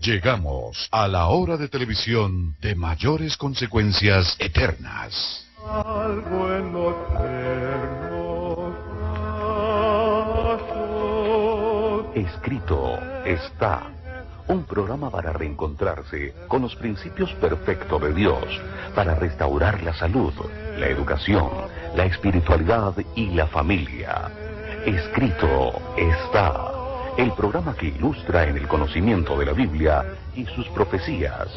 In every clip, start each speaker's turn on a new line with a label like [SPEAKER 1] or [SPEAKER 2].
[SPEAKER 1] Llegamos a la hora de televisión de mayores consecuencias eternas.
[SPEAKER 2] Algo en los eternos brazos.
[SPEAKER 3] Escrito está. Un programa para reencontrarse con los principios perfectos de Dios, para restaurar la salud, la educación, la espiritualidad y la familia. Escrito está. El programa que ilustra en el conocimiento de la Biblia y sus profecías.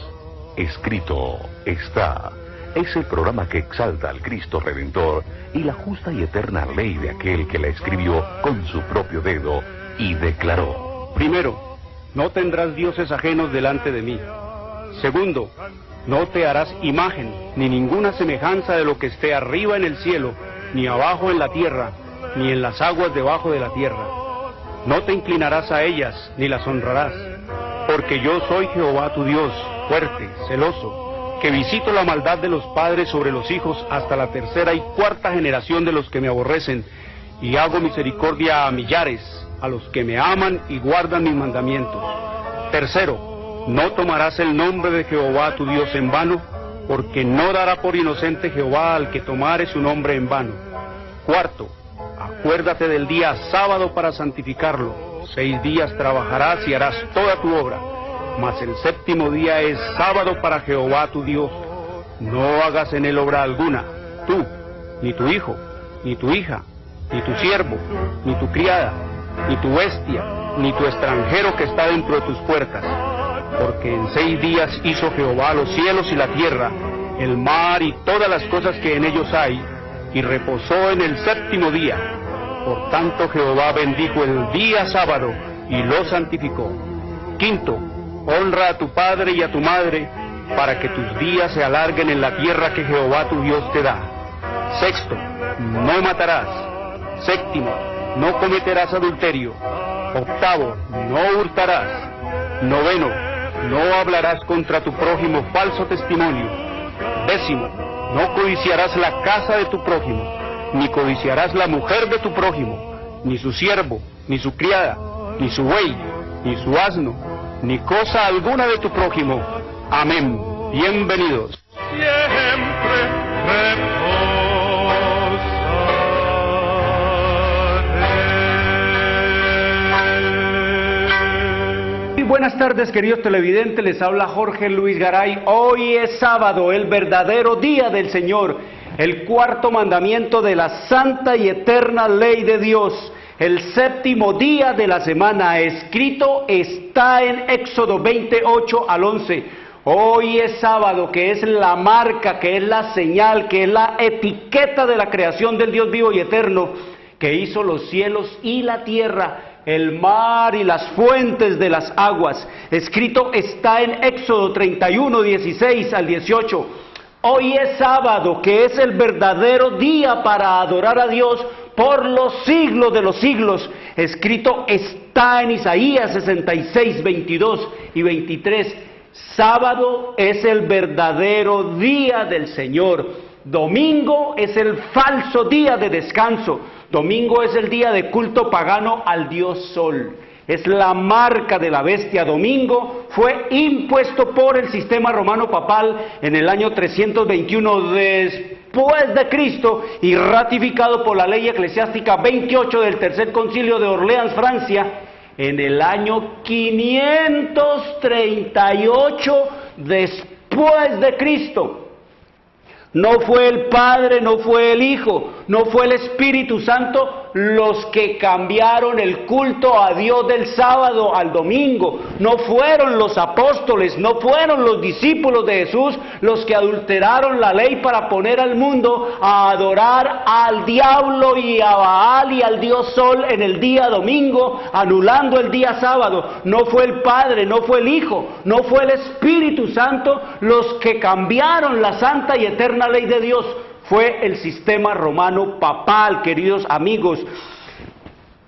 [SPEAKER 3] Escrito está. Es el programa que exalta al Cristo Redentor y la justa y eterna ley de aquel que la escribió con su propio dedo y declaró.
[SPEAKER 4] Primero, no tendrás dioses ajenos delante de mí. Segundo, no te harás imagen, ni ninguna semejanza de lo que esté arriba en el cielo, ni abajo en la tierra, ni en las aguas debajo de la tierra. No te inclinarás a ellas, ni las honrarás, porque yo soy Jehová tu Dios, fuerte, celoso, que visito la maldad de los padres sobre los hijos hasta la tercera y cuarta generación de los que me aborrecen, y hago misericordia a millares, a los que me aman y guardan mis mandamientos. Tercero, no tomarás el nombre de Jehová tu Dios en vano, porque no dará por inocente Jehová al que tomare su nombre en vano. Cuarto, acuérdate del día sábado para santificarlo. 6 días trabajarás y harás toda tu obra, mas el séptimo día es sábado para Jehová tu Dios. No hagas en él obra alguna, tú, ni tu hijo, ni tu hija, ni tu siervo, ni tu criada, ni tu bestia, ni tu extranjero que está dentro de tus puertas. Porque en 6 días hizo Jehová los cielos y la tierra, el mar y todas las cosas que en ellos hay, y reposó en el séptimo día. Por tanto Jehová bendijo el día sábado y lo santificó. Quinto, honra a tu padre y a tu madre, para que tus días se alarguen en la tierra que Jehová tu Dios te da. Sexto, no matarás. Séptimo, no cometerás adulterio. Octavo, no hurtarás. Noveno, no hablarás contra tu prójimo falso testimonio. Décimo, no codiciarás la casa de tu prójimo, ni codiciarás la mujer de tu prójimo, ni su siervo, ni su criada, ni su buey, ni su asno, ni cosa alguna de tu prójimo. Amén. Bienvenidos.
[SPEAKER 2] Siempre reposaré.
[SPEAKER 4] Buenas tardes, queridos televidentes, les habla Jorge Luis Garay. Hoy es sábado, el verdadero día del Señor, el cuarto mandamiento de la santa y eterna ley de Dios, el séptimo día de la semana. Escrito está en Éxodo 28 al 11. Hoy es sábado, que es la marca, que es la señal, que es la etiqueta de la creación del Dios vivo y eterno, que hizo los cielos y la tierra, el mar y las fuentes de las aguas. Escrito está en Éxodo 31, 16 al 18. Hoy es sábado, que es el verdadero día para adorar a Dios por los siglos de los siglos. Escrito está en Isaías 66, 22 y 23. Sábado es el verdadero día del Señor. Domingo es el falso día de descanso. Domingo es el día de culto pagano al dios Sol. Es la marca de la bestia. Domingo fue impuesto por el sistema romano papal en el año 321 después de Cristo y ratificado por la ley eclesiástica 28 del Tercer Concilio de Orleans, Francia, en el año 538 después de Cristo. No fue el Padre, no fue el Hijo, no fue el Espíritu Santo los que cambiaron el culto a Dios del sábado al domingo. No fueron los apóstoles, no fueron los discípulos de Jesús los que adulteraron la ley para poner al mundo a adorar al diablo y a Baal y al dios Sol en el día domingo, anulando el día sábado. No fue el Padre, no fue el Hijo, no fue el Espíritu Santo los que cambiaron la santa y eterna ley de Dios. Fue el sistema romano papal, queridos amigos.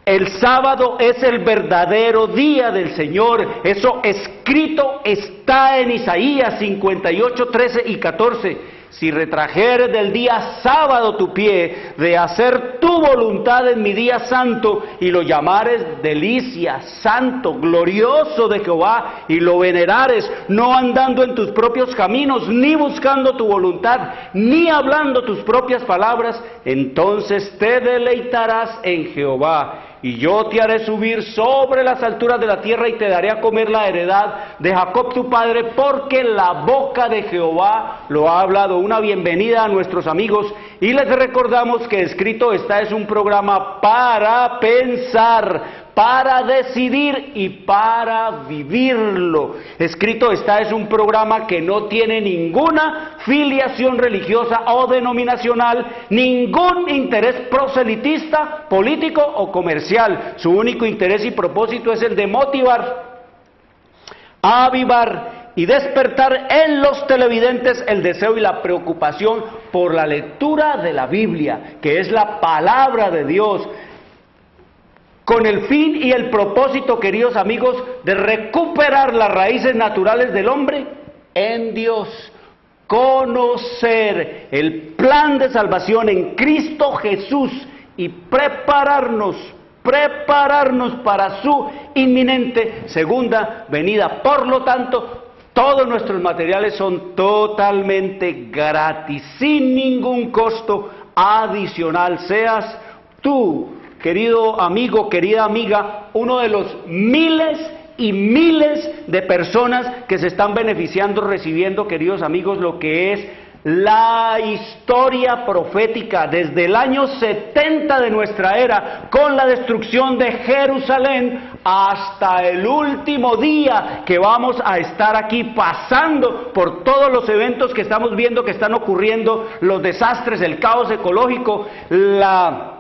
[SPEAKER 4] El sábado es el verdadero día del Señor. Eso escrito está en Isaías 58, 13 y 14. si retrajeres del día sábado tu pie, de hacer tu voluntad en mi día santo, y lo llamares delicia, santo, glorioso de Jehová, y lo venerares, no andando en tus propios caminos, ni buscando tu voluntad, ni hablando tus propias palabras, entonces te deleitarás en Jehová. Y yo te haré subir sobre las alturas de la tierra y te daré a comer la heredad de Jacob tu padre, porque la boca de Jehová lo ha hablado. Una bienvenida a nuestros amigos y les recordamos que Escrito Está es un programa para pensar, para decidir y para vivirlo. Escrito Está es un programa que no tiene ninguna filiación religiosa o denominacional, ningún interés proselitista, político o comercial. Su único interés y propósito es el de motivar, avivar y despertar en los televidentes el deseo y la preocupación por la lectura de la Biblia, que es la palabra de Dios, con el fin y el propósito, queridos amigos, de recuperar las raíces naturales del hombre en Dios, conocer el plan de salvación en Cristo Jesús y prepararnos para su inminente segunda venida. Por lo tanto, todos nuestros materiales son totalmente gratis, sin ningún costo adicional. Seas tú, querido amigo, querida amiga, uno de los miles y miles de personas que se están beneficiando, recibiendo, queridos amigos, lo que es la historia profética desde el año 70 de nuestra era, con la destrucción de Jerusalén, hasta el último día que vamos a estar aquí, pasando por todos los eventos que estamos viendo que están ocurriendo, los desastres, el caos ecológico, la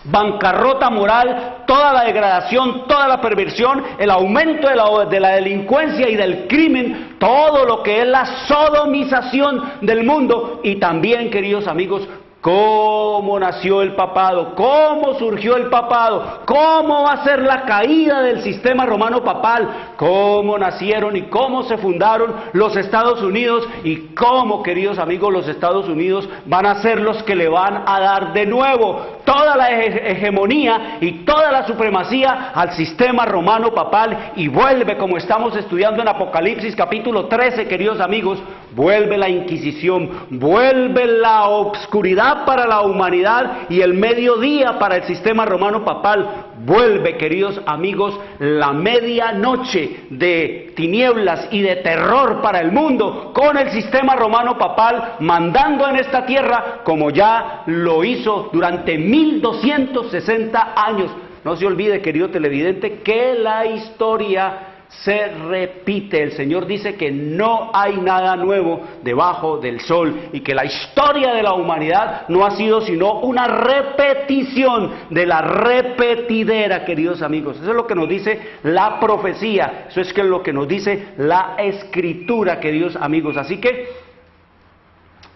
[SPEAKER 4] bancarrota moral, toda la degradación, toda la perversión, el aumento de la delincuencia y del crimen, todo lo que es la sodomización del mundo. Y también, queridos amigos, cómo nació el papado, cómo surgió el papado, cómo va a ser la caída del sistema romano papal, cómo nacieron y cómo se fundaron los Estados Unidos, y cómo, queridos amigos, los Estados Unidos van a ser los que le van a dar de nuevo toda la hegemonía y toda la supremacía al sistema romano papal, y vuelve, como estamos estudiando en Apocalipsis capítulo 13, queridos amigos, vuelve la Inquisición, vuelve la obscuridad para la humanidad y el mediodía para el sistema romano papal, vuelve, queridos amigos, la medianoche de tinieblas y de terror para el mundo, con el sistema romano papal mandando en esta tierra como ya lo hizo durante 1260 años. No se olvide, querido televidente, que la historia se repite. El Señor dice que no hay nada nuevo debajo del sol, y que la historia de la humanidad no ha sido sino una repetición de la repetidera, queridos amigos. Eso es lo que nos dice la profecía, eso es lo que nos dice la Escritura, queridos amigos. Así que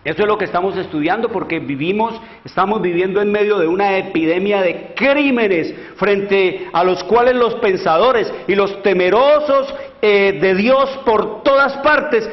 [SPEAKER 4] eso es lo que estamos estudiando, porque estamos viviendo en medio de una epidemia de crímenes, frente a los cuales los pensadores y los temerosos de Dios por todas partes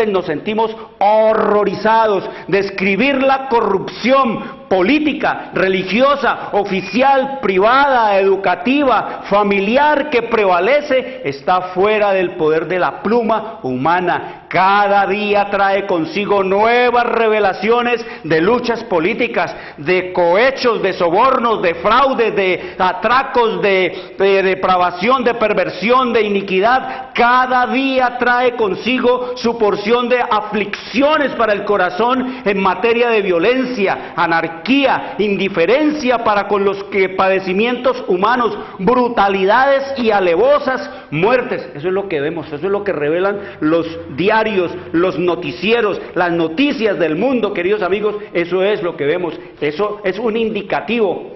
[SPEAKER 4] nos sentimos horrorizados. Describir la corrupción política, religiosa, oficial, privada, educativa, familiar que prevalece está fuera del poder de la pluma humana. Cada día trae consigo nuevas revelaciones de luchas políticas, de cohechos, de sobornos, de fraudes, de atracos, de depravación, de perversión, de iniquidad. Cada día trae consigo su porción de aflicciones para el corazón en materia de violencia, anarquía, indiferencia para con los padecimientos humanos, brutalidades y alevosas muertes. Eso es lo que vemos, eso es lo que revelan los diarios, los noticieros, las noticias del mundo, queridos amigos. Eso es lo que vemos, eso es un indicativo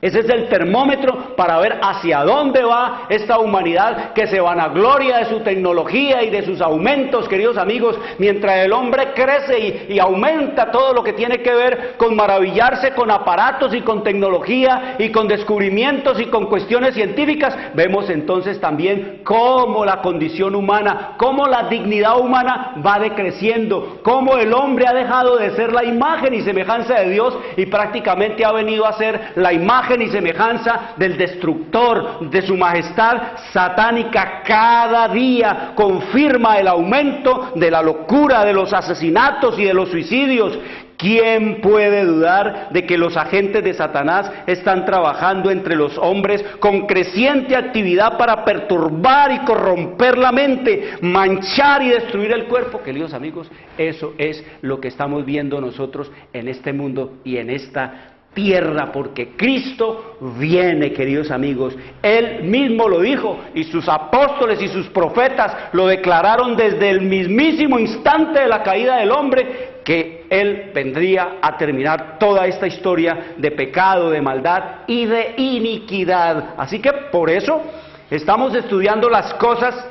[SPEAKER 4] Ese es el termómetro para ver hacia dónde va esta humanidad que se vanagloria de su tecnología y de sus aumentos, queridos amigos, mientras el hombre crece y aumenta todo lo que tiene que ver con maravillarse con aparatos y con tecnología y con descubrimientos y con cuestiones científicas. Vemos entonces también cómo la condición humana, cómo la dignidad humana va decreciendo, cómo el hombre ha dejado de ser la imagen y semejanza de Dios y prácticamente ha venido a ser la imagen y semejanza del destructor, de su majestad satánica. Cada día confirma el aumento de la locura, de los asesinatos y de los suicidios. ¿Quién puede dudar de que los agentes de Satanás están trabajando entre los hombres con creciente actividad para perturbar y corromper la mente, manchar y destruir el cuerpo? Queridos amigos, eso es lo que estamos viendo nosotros en este mundo y en esta tierra, porque Cristo viene, queridos amigos. Él mismo lo dijo y sus apóstoles y sus profetas lo declararon desde el mismísimo instante de la caída del hombre, que Él vendría a terminar toda esta historia de pecado, de maldad y de iniquidad. Así que por eso estamos estudiando las cosas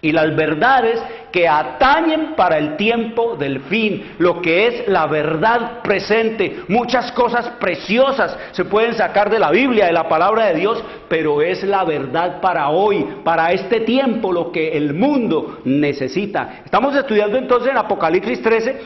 [SPEAKER 4] y las verdades que atañen para el tiempo del fin, lo que es la verdad presente. Muchas cosas preciosas se pueden sacar de la Biblia, de la palabra de Dios, pero es la verdad para hoy, para este tiempo, lo que el mundo necesita. Estamos estudiando entonces en Apocalipsis 13,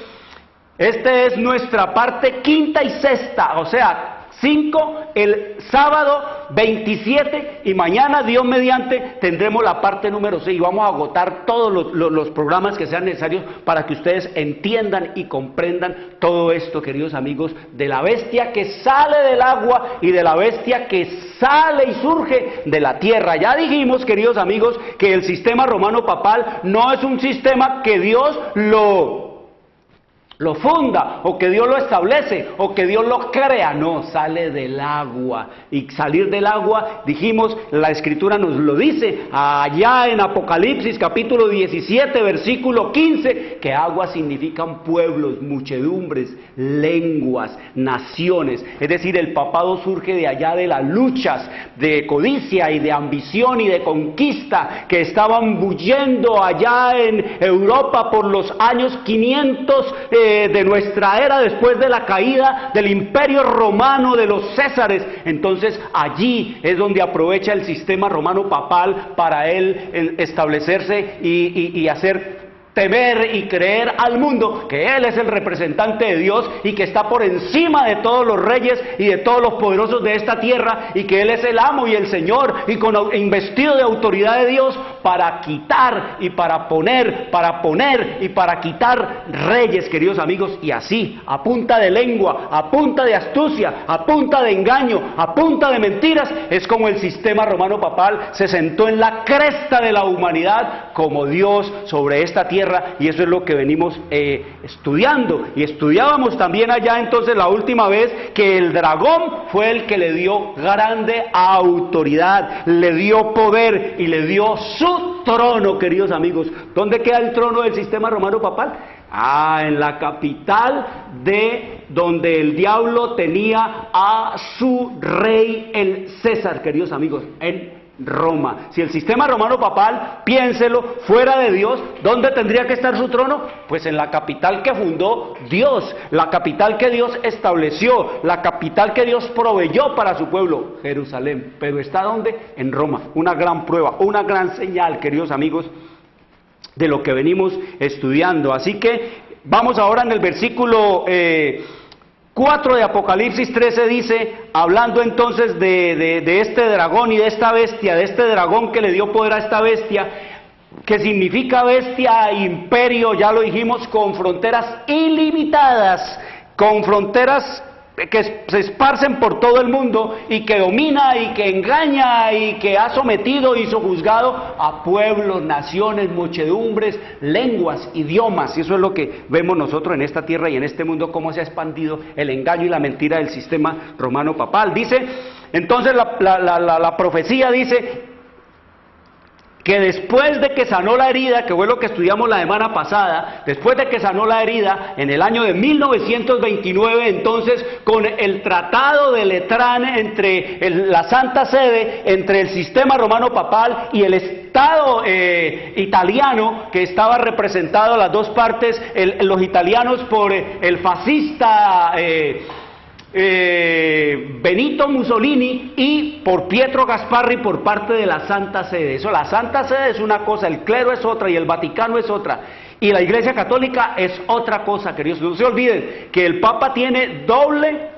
[SPEAKER 4] esta es nuestra parte quinta y sexta, o sea, 5 el sábado 27 y mañana, Dios mediante, tendremos la parte número 6 y vamos a agotar todos los programas que sean necesarios para que ustedes entiendan y comprendan todo esto, queridos amigos, de la bestia que sale del agua y de la bestia que sale y surge de la tierra. Ya dijimos, queridos amigos, que el sistema romano papal no es un sistema que Dios lo funda, o que Dios lo establece, o que Dios lo crea. No, sale del agua. Y salir del agua, dijimos, la Escritura nos lo dice, allá en Apocalipsis capítulo 17, versículo 15, que agua significan pueblos, muchedumbres, lenguas, naciones. Es decir, el papado surge de allá, de las luchas de codicia y de ambición y de conquista que estaban bullendo allá en Europa por los años 500 de nuestra era, después de la caída del Imperio Romano, de los Césares. Entonces allí es donde aprovecha el sistema romano papal para él establecerse y hacer temer y creer al mundo que Él es el representante de Dios y que está por encima de todos los reyes y de todos los poderosos de esta tierra, y que Él es el amo y el Señor, y investido de autoridad de Dios para quitar y para poner y para quitar reyes, queridos amigos. Y así, a punta de lengua, a punta de astucia, a punta de engaño, a punta de mentiras, es como el sistema romano papal se sentó en la cresta de la humanidad como Dios sobre esta tierra. Y eso es lo que venimos estudiando, y estudiábamos también allá entonces la última vez que el dragón fue el que le dio grande autoridad, le dio poder y le dio su trono, queridos amigos. ¿Dónde queda el trono del sistema romano papal? En la capital de donde el diablo tenía a su rey, el César, queridos amigos, en Roma. Si el sistema romano papal, piénselo, fuera de Dios, ¿dónde tendría que estar su trono? Pues en la capital que fundó Dios, la capital que Dios estableció, la capital que Dios proveyó para su pueblo, Jerusalén. Pero ¿está dónde? En Roma. Una gran prueba, una gran señal, queridos amigos, de lo que venimos estudiando. Así que vamos ahora en el versículo 4 de Apocalipsis 13, dice, hablando entonces de este dragón y de esta bestia, de este dragón que le dio poder a esta bestia, que significa bestia, imperio, ya lo dijimos, con fronteras ilimitadas, con fronteras que se esparcen por todo el mundo, y que domina y que engaña y que ha sometido y sojuzgado a pueblos, naciones, muchedumbres, lenguas, idiomas. Y eso es lo que vemos nosotros en esta tierra y en este mundo, cómo se ha expandido el engaño y la mentira del sistema romano papal. Dice, entonces la profecía dice que después de que sanó la herida, que fue lo que estudiamos la semana pasada, después de que sanó la herida, en el año de 1929, entonces, con el Tratado de Letrán entre la Santa Sede, entre el sistema romano papal y el Estado italiano, que estaba representado a las dos partes, los italianos por el fascista Benito Mussolini y por Pietro Gasparri por parte de la Santa Sede. Eso, la Santa Sede es una cosa, el clero es otra y el Vaticano es otra. Y la Iglesia Católica es otra cosa, queridos. No se olviden que el Papa tiene doble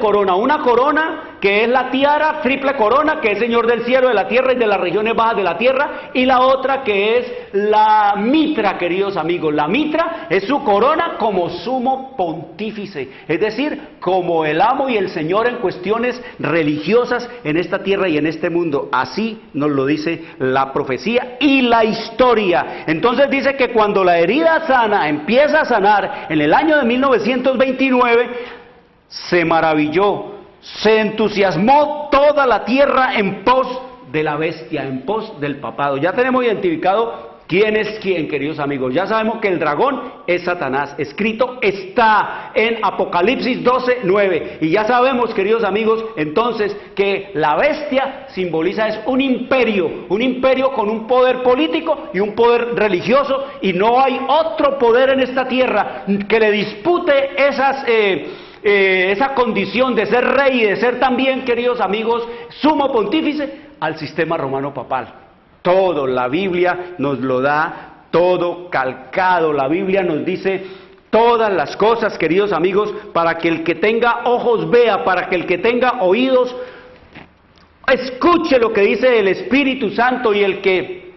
[SPEAKER 4] corona, una corona que es la tiara, triple corona, que es Señor del cielo, de la tierra y de las regiones bajas de la tierra, y la otra que es la mitra, queridos amigos. La mitra es su corona como sumo pontífice, es decir, como el amo y el Señor en cuestiones religiosas en esta tierra y en este mundo. Así nos lo dice la profecía y la historia. Entonces dice que cuando la herida sana, empieza a sanar en el año de 1929, se maravilló, se entusiasmó toda la tierra en pos de la bestia, en pos del papado. Ya tenemos identificado quién es quién, queridos amigos. Ya sabemos que el dragón es Satanás. Escrito está en Apocalipsis 12:9. Y ya sabemos, queridos amigos, entonces que la bestia simboliza es un imperio con un poder político y un poder religioso, y no hay otro poder en esta tierra que le dispute esa condición de ser rey y de ser también, queridos amigos, sumo pontífice al sistema romano papal. Todo, la Biblia nos lo da todo calcado. La Biblia nos dice todas las cosas, queridos amigos, para que el que tenga ojos vea, para que el que tenga oídos escuche lo que dice el Espíritu Santo, y el que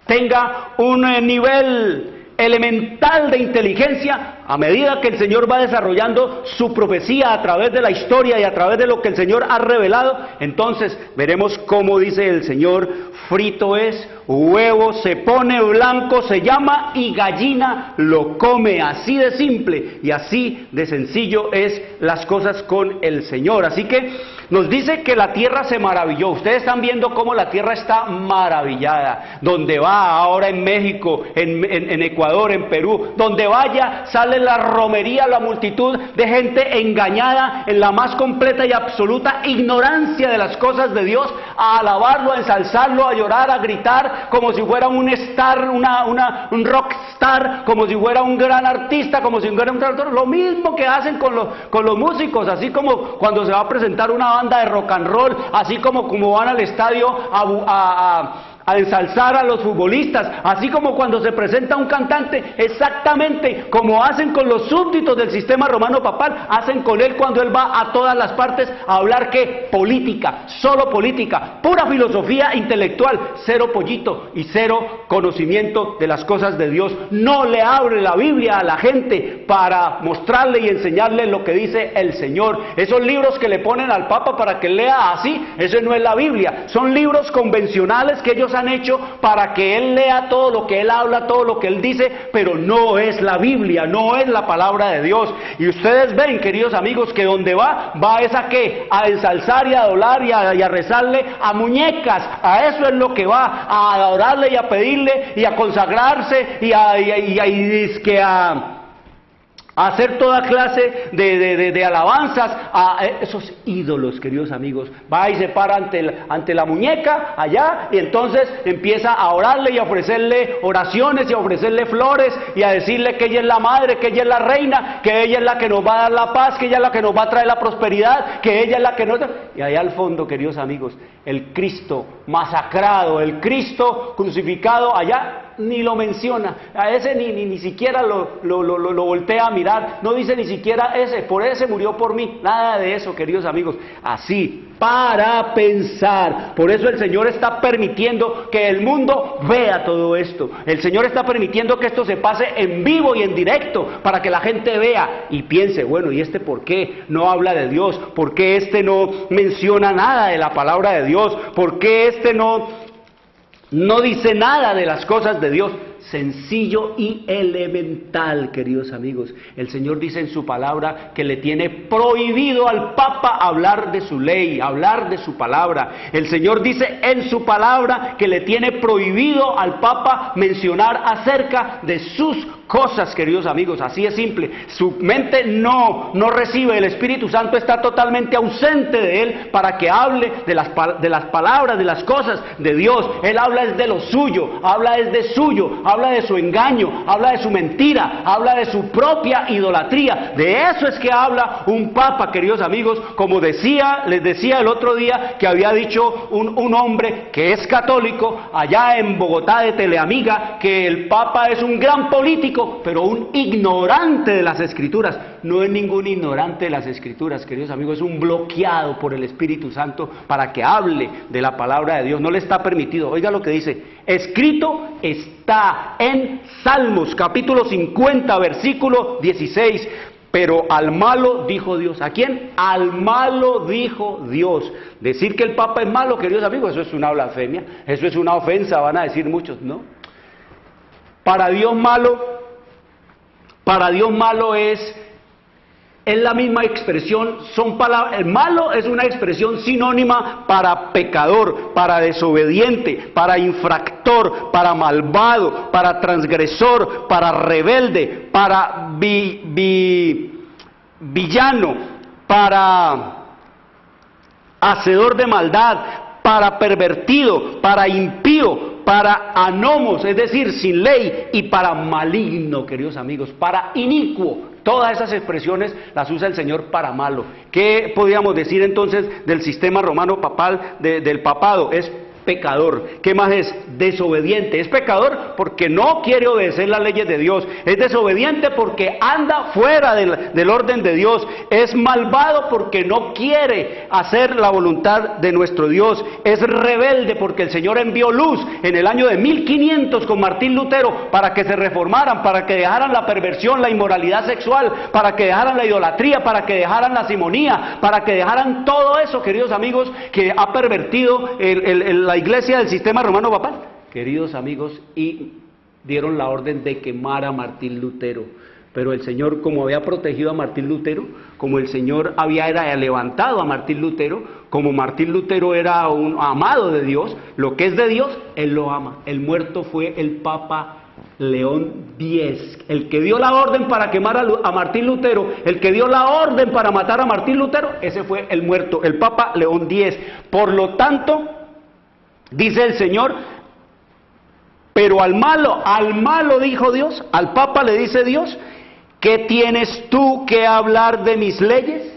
[SPEAKER 4] tenga un nivel elemental de inteligencia, a medida que el Señor va desarrollando su profecía a través de la historia y a través de lo que el Señor ha revelado, entonces veremos cómo dice el Señor: frito es, huevo se pone blanco, se llama, y gallina lo come. Así de simple y así de sencillo es las cosas con el Señor. Así que nos dice que la tierra se maravilló. Ustedes están viendo cómo la tierra está maravillada. Donde va, ahora en México, en Ecuador, en Perú, donde vaya, sale la romería, la multitud de gente engañada en la más completa y absoluta ignorancia de las cosas de Dios, a alabarlo, a ensalzarlo, a llorar, a gritar, como si fuera un star, un rockstar, como si fuera un gran artista, como si fuera un traductor. Lo mismo que hacen con los músicos, así como cuando se va a presentar una banda de rock and roll, así como van al estadio a ensalzar a los futbolistas, así como cuando se presenta un cantante, exactamente como hacen con los súbditos del sistema romano papal, hacen con él cuando él va a todas las partes a hablar que política, solo política, pura filosofía intelectual, cero pollito y cero conocimiento de las cosas de Dios. No le abre la Biblia a la gente para mostrarle y enseñarle lo que dice el Señor. Esos libros que le ponen al Papa para que lea así, eso no es la Biblia, son libros convencionales que ellos han hecho para que él lea todo lo que él habla, todo lo que él dice, pero no es la Biblia, no es la palabra de Dios. Y ustedes ven, queridos amigos, que donde va es a qué, a ensalzar y a adorar y a rezarle a muñecas. A eso es lo que va, a adorarle y a pedirle y a consagrarse y a hacer toda clase de alabanzas a esos ídolos, queridos amigos. Va y se para ante la muñeca allá, y entonces empieza a orarle y a ofrecerle oraciones y a ofrecerle flores y a decirle que ella es la madre, que ella es la reina, que ella es la que nos va a dar la paz, que ella es la que nos va a traer la prosperidad, que ella es la que nos... Y allá al fondo, queridos amigos, el Cristo masacrado, el Cristo crucificado, allá ni lo menciona, a ese ni siquiera lo voltea a mirar, no dice ni siquiera ese, por ese murió por mí, nada de eso, queridos amigos. Así, para pensar. Por eso el Señor está permitiendo que el mundo vea todo esto. El Señor está permitiendo que esto se pase en vivo y en directo, para que la gente vea y piense, bueno, ¿y este por qué no habla de Dios? ¿Por qué este no menciona nada de la palabra de Dios? ¿Por qué este no dice nada de las cosas de Dios? sencillo y elemental, queridos amigos. El Señor dice en su palabra que le tiene prohibido al Papa hablar de su ley, hablar de su palabra. El Señor dice en su palabra que le tiene prohibido al Papa mencionar acerca de sus cosas, queridos amigos. Así es simple. Su mente no recibe, el Espíritu Santo está totalmente ausente de él para que hable de las palabras, de las cosas de Dios. Él habla es de lo suyo, habla es de suyo, habla de su engaño, habla de su mentira, habla de su propia idolatría. De eso es que habla un Papa, queridos amigos. Como les decía el otro día que había dicho un hombre que es católico allá en Bogotá, de Teleamiga, que el Papa es un gran político, pero un ignorante de las Escrituras. No es ningún ignorante de las Escrituras, queridos amigos, es un bloqueado por el Espíritu Santo para que hable de la palabra de Dios. No le está permitido. Oiga lo que dice: escrito está en Salmos, capítulo 50, versículo 16. Pero al malo dijo Dios. ¿A quién? Al malo dijo Dios. Decir que el Papa es malo, queridos amigos, eso es una blasfemia, eso es una ofensa, van a decir muchos, ¿no? Para Dios malo es la misma expresión, son palabras. El malo es una expresión sinónima para pecador, para desobediente, para infractor, para malvado, para transgresor, para rebelde, para villano, para hacedor de maldad, para pervertido, para impío, para anomos, es decir, sin ley, y para maligno, queridos amigos, para inicuo. Todas esas expresiones las usa el Señor para malo. ¿Qué podríamos decir entonces del sistema romano papal, del papado? Es pecador. ¿Qué más es? Desobediente. Es pecador porque no quiere obedecer las leyes de Dios. Es desobediente porque anda fuera del orden de Dios. Es malvado porque no quiere hacer la voluntad de nuestro Dios. Es rebelde porque el Señor envió luz en el año de 1500 con Martín Lutero para que se reformaran, para que dejaran la perversión, la inmoralidad sexual, para que dejaran la idolatría, para que dejaran la simonía, para que dejaran todo eso, queridos amigos, que ha pervertido la iglesia del sistema romano papal, queridos amigos, y dieron la orden de quemar a Martín Lutero. Pero el Señor, como había protegido a Martín Lutero, como el Señor había levantado a Martín Lutero, como Martín Lutero era un amado de Dios, lo que es de Dios, Él lo ama. El muerto fue el Papa León X, el que dio la orden para quemar a Martín Lutero, el que dio la orden para matar a Martín Lutero, ese fue el muerto, el Papa León X. Por lo tanto, dice el Señor, pero al malo dijo Dios, al Papa le dice Dios: ¿qué tienes tú que hablar de mis leyes?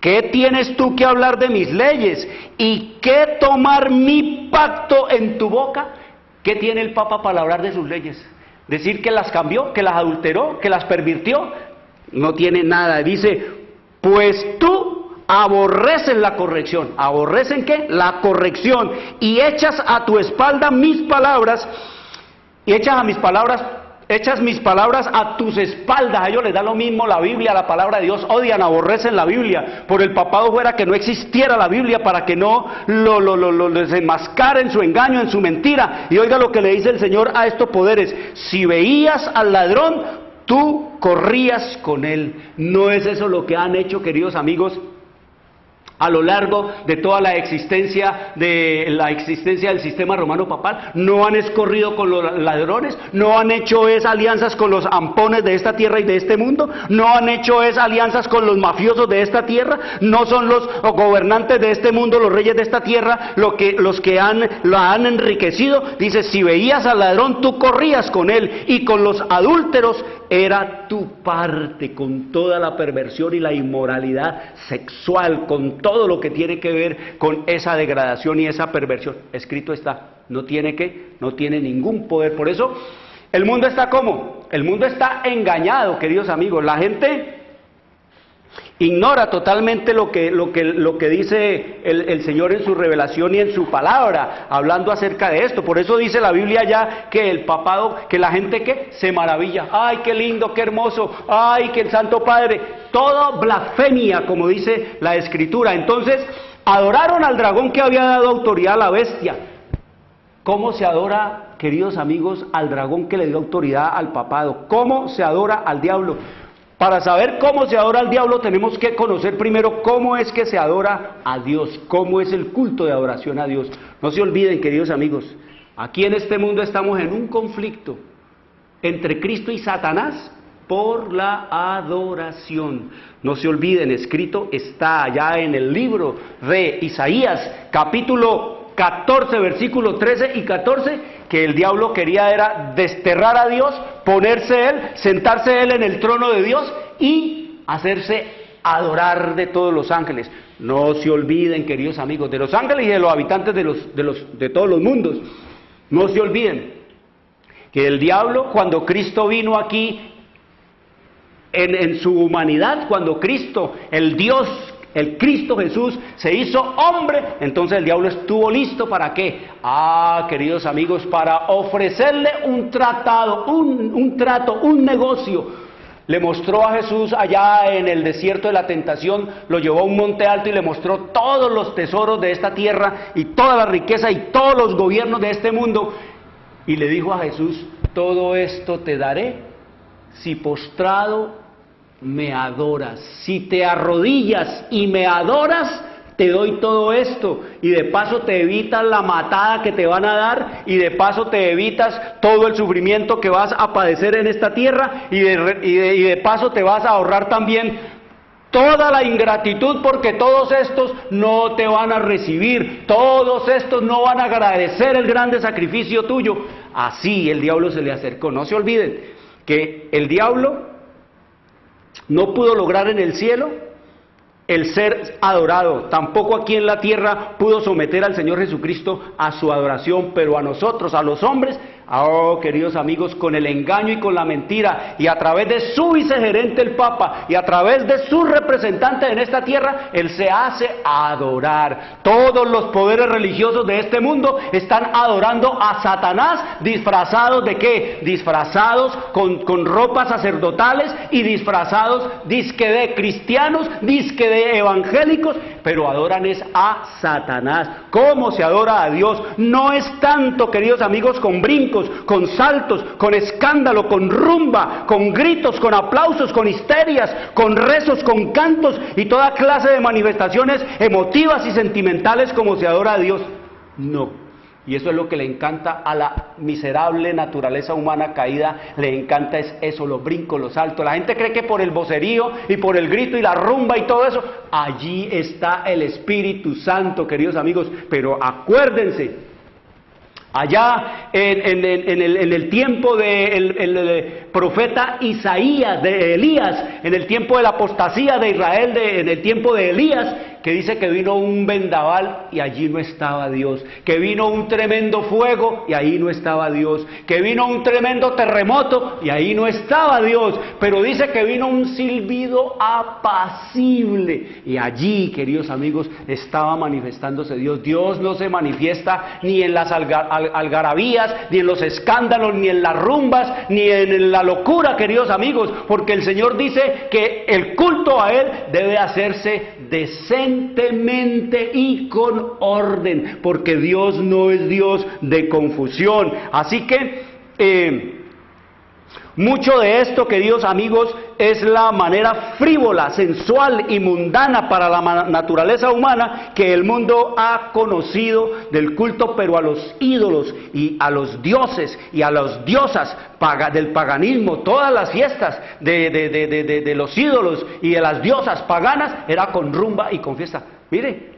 [SPEAKER 4] ¿Qué tienes tú que hablar de mis leyes? ¿Y qué tomar mi pacto en tu boca? ¿Qué tiene el Papa para hablar de sus leyes? ¿Decir que las cambió, que las adulteró, que las pervirtió? No tiene nada. Dice: pues tú aborreces la corrección. ¿Aborrecen qué? La corrección. Y echas a tu espalda mis palabras, y echas mis palabras a tus espaldas. A ellos les da lo mismo la Biblia, la palabra de Dios. Odian, aborrecen la Biblia. Por el papado fuera que no existiera la Biblia, para que no lo desenmascaren su engaño, en su mentira. Y oiga lo que le dice el Señor a estos poderes: si veías al ladrón, tú corrías con él. ¿No es eso lo que han hecho, queridos amigos, a lo largo de toda la existencia del sistema romano papal? No han escorrido con los ladrones, no han hecho alianzas con los ampones de esta tierra y de este mundo, no han hecho alianzas con los mafiosos de esta tierra, no son los gobernantes de este mundo, los reyes de esta tierra, los que la han enriquecido. Dice: si veías al ladrón, tú corrías con él, y con los adúlteros era tu parte, con toda la perversión y la inmoralidad sexual, con todo lo que tiene que ver con esa degradación y esa perversión. Escrito está. No tiene ningún poder. Por eso el mundo está ¿cómo? El mundo está engañado, queridos amigos. La gente ignora totalmente lo que dice el Señor en su revelación y en su palabra, hablando acerca de esto. Por eso dice la Biblia ya que el papado, que la gente ¿qué? Se maravilla. ¡Ay, qué lindo, qué hermoso! ¡Ay, que el Santo Padre! Todo blasfemia, como dice la Escritura. Entonces, adoraron al dragón que había dado autoridad a la bestia. ¿Cómo se adora queridos amigos, al dragón que le dio autoridad al papado. ¿Cómo se adora al diablo? Para saber cómo se adora al diablo tenemos que conocer primero cómo es que se adora a Dios, cómo es el culto de adoración a Dios. No se olviden, queridos amigos, aquí en este mundo estamos en un conflicto entre Cristo y Satanás por la adoración. No se olviden, escrito está allá en el libro de Isaías, capítulo 14, versículos 13 y 14, que el diablo quería era desterrar a Dios, ponerse él, sentarse él en el trono de Dios y hacerse adorar de todos los ángeles. No se olviden, queridos amigos, de los ángeles y de los habitantes de todos los mundos. No se olviden que el diablo, cuando Cristo vino aquí en su humanidad, cuando Cristo, el Dios, el Cristo Jesús se hizo hombre, entonces el diablo estuvo listo ¿para qué? Queridos amigos, para ofrecerle un tratado, un trato, un negocio. Le mostró a Jesús allá en el desierto de la tentación, lo llevó a un monte alto y le mostró todos los tesoros de esta tierra y toda la riqueza y todos los gobiernos de este mundo. Y le dijo a Jesús, todo esto te daré si postrado me adoras. Si te arrodillas y me adoras, te doy todo esto, y de paso te evitas la matada que te van a dar, y de paso te evitas todo el sufrimiento que vas a padecer en esta tierra, y de paso te vas a ahorrar también toda la ingratitud, porque todos estos no te van a recibir, todos estos no van a agradecer el grande sacrificio tuyo. Así el diablo se le acercó. No se olviden que el diablo no pudo lograr en el cielo el ser adorado, tampoco aquí en la tierra pudo someter al Señor Jesucristo a su adoración, pero a nosotros, a los hombres, queridos amigos, con el engaño y con la mentira, y a través de su vicegerente el Papa, y a través de su representante en esta tierra, Él se hace adorar. Todos los poderes religiosos de este mundo están adorando a Satanás, disfrazados ¿de qué? Disfrazados con ropas sacerdotales, y disfrazados disque de cristianos, disque de evangélicos, pero adoran es a Satanás. ¿Cómo se adora a Dios? No es tanto, queridos amigos, con brincos, con saltos, con escándalo, con rumba, con gritos, con aplausos, con histerias, con rezos, con cantos y toda clase de manifestaciones emotivas y sentimentales como se adora a Dios. No. Y eso es lo que le encanta a la miserable naturaleza humana caída, le encanta es eso, los brincos, los saltos. La gente cree que por el vocerío y por el grito y la rumba y todo eso, allí está el Espíritu Santo, queridos amigos. Pero acuérdense, allá en el tiempo del profeta Isaías, de Elías, en el tiempo de la apostasía de Israel, en el tiempo de Elías, que dice que vino un vendaval y allí no estaba Dios, que vino un tremendo fuego y ahí no estaba Dios, que vino un tremendo terremoto y ahí no estaba Dios, pero dice que vino un silbido apacible y allí, queridos amigos, estaba manifestándose Dios. Dios no se manifiesta ni en las algarabías, ni en los escándalos, ni en las rumbas, ni en la locura, queridos amigos, porque el Señor dice que el culto a Él debe hacerse decentemente y con orden, porque Dios no es Dios de confusión. Así que mucho de esto, queridos amigos, es la manera frívola, sensual y mundana para la naturaleza humana que el mundo ha conocido del culto, pero a los ídolos y a los dioses y a las diosas del paganismo. Todas las fiestas de los ídolos y de las diosas paganas era con rumba y con fiesta. Mire,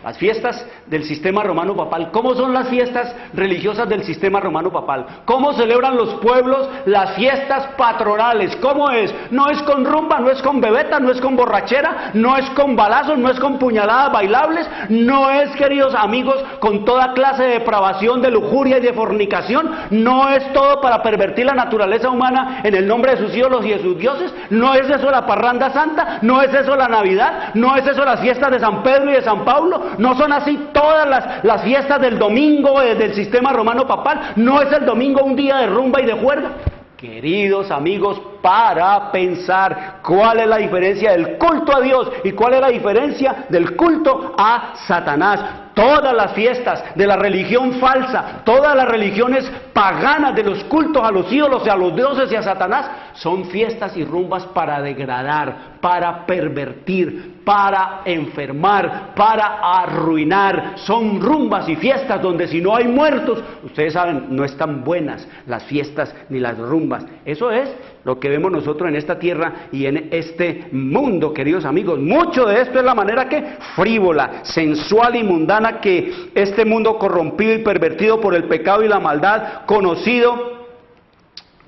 [SPEAKER 4] las fiestas del sistema romano papal. ¿Cómo son las fiestas religiosas del sistema romano papal? ¿Cómo celebran los pueblos las fiestas patronales? ¿Cómo es? No es con rumba, no es con bebeta, no es con borrachera, no es con balazos, no es con puñaladas bailables, no es, queridos amigos, con toda clase de depravación, de lujuria y de fornicación. No es todo para pervertir la naturaleza humana en el nombre de sus ídolos y de sus dioses. No es eso la parranda santa, no es eso la Navidad, no es eso las fiestas de San Pedro y de San Pablo. No son así todas las fiestas del domingo del sistema romano papal. No es el domingo un día de rumba y de juerga. Queridos amigos, para pensar cuál es la diferencia del culto a Dios y cuál es la diferencia del culto a Satanás. todas las fiestas de la religión falsa, todas las religiones paganas de los cultos a los ídolos y a los dioses y a Satanás, son fiestas y rumbas para degradar, para pervertir, para enfermar, para arruinar. Son rumbas y fiestas donde si no hay muertos, ustedes saben, no están buenas las fiestas ni las rumbas. Eso es lo que vemos nosotros en esta tierra y en este mundo, queridos amigos. Mucho de esto es la manera que frívola, sensual y mundana que este mundo corrompido y pervertido por el pecado y la maldad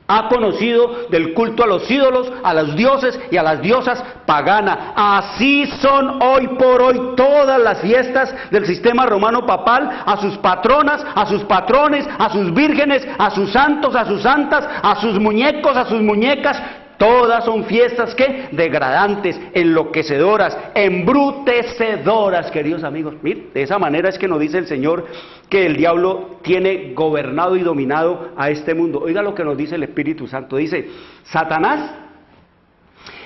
[SPEAKER 4] ha conocido del culto a los ídolos, a los dioses y a las diosas paganas. Así son hoy por hoy todas las fiestas del sistema romano papal, a sus patronas, a sus patrones, a sus vírgenes, a sus santos, a sus santas, a sus muñecos, a sus muñecas. Todas son fiestas que degradantes, enloquecedoras, embrutecedoras, queridos amigos. Miren, de esa manera es que nos dice el Señor que el diablo tiene gobernado y dominado a este mundo. Oiga lo que nos dice el Espíritu Santo. Dice, Satanás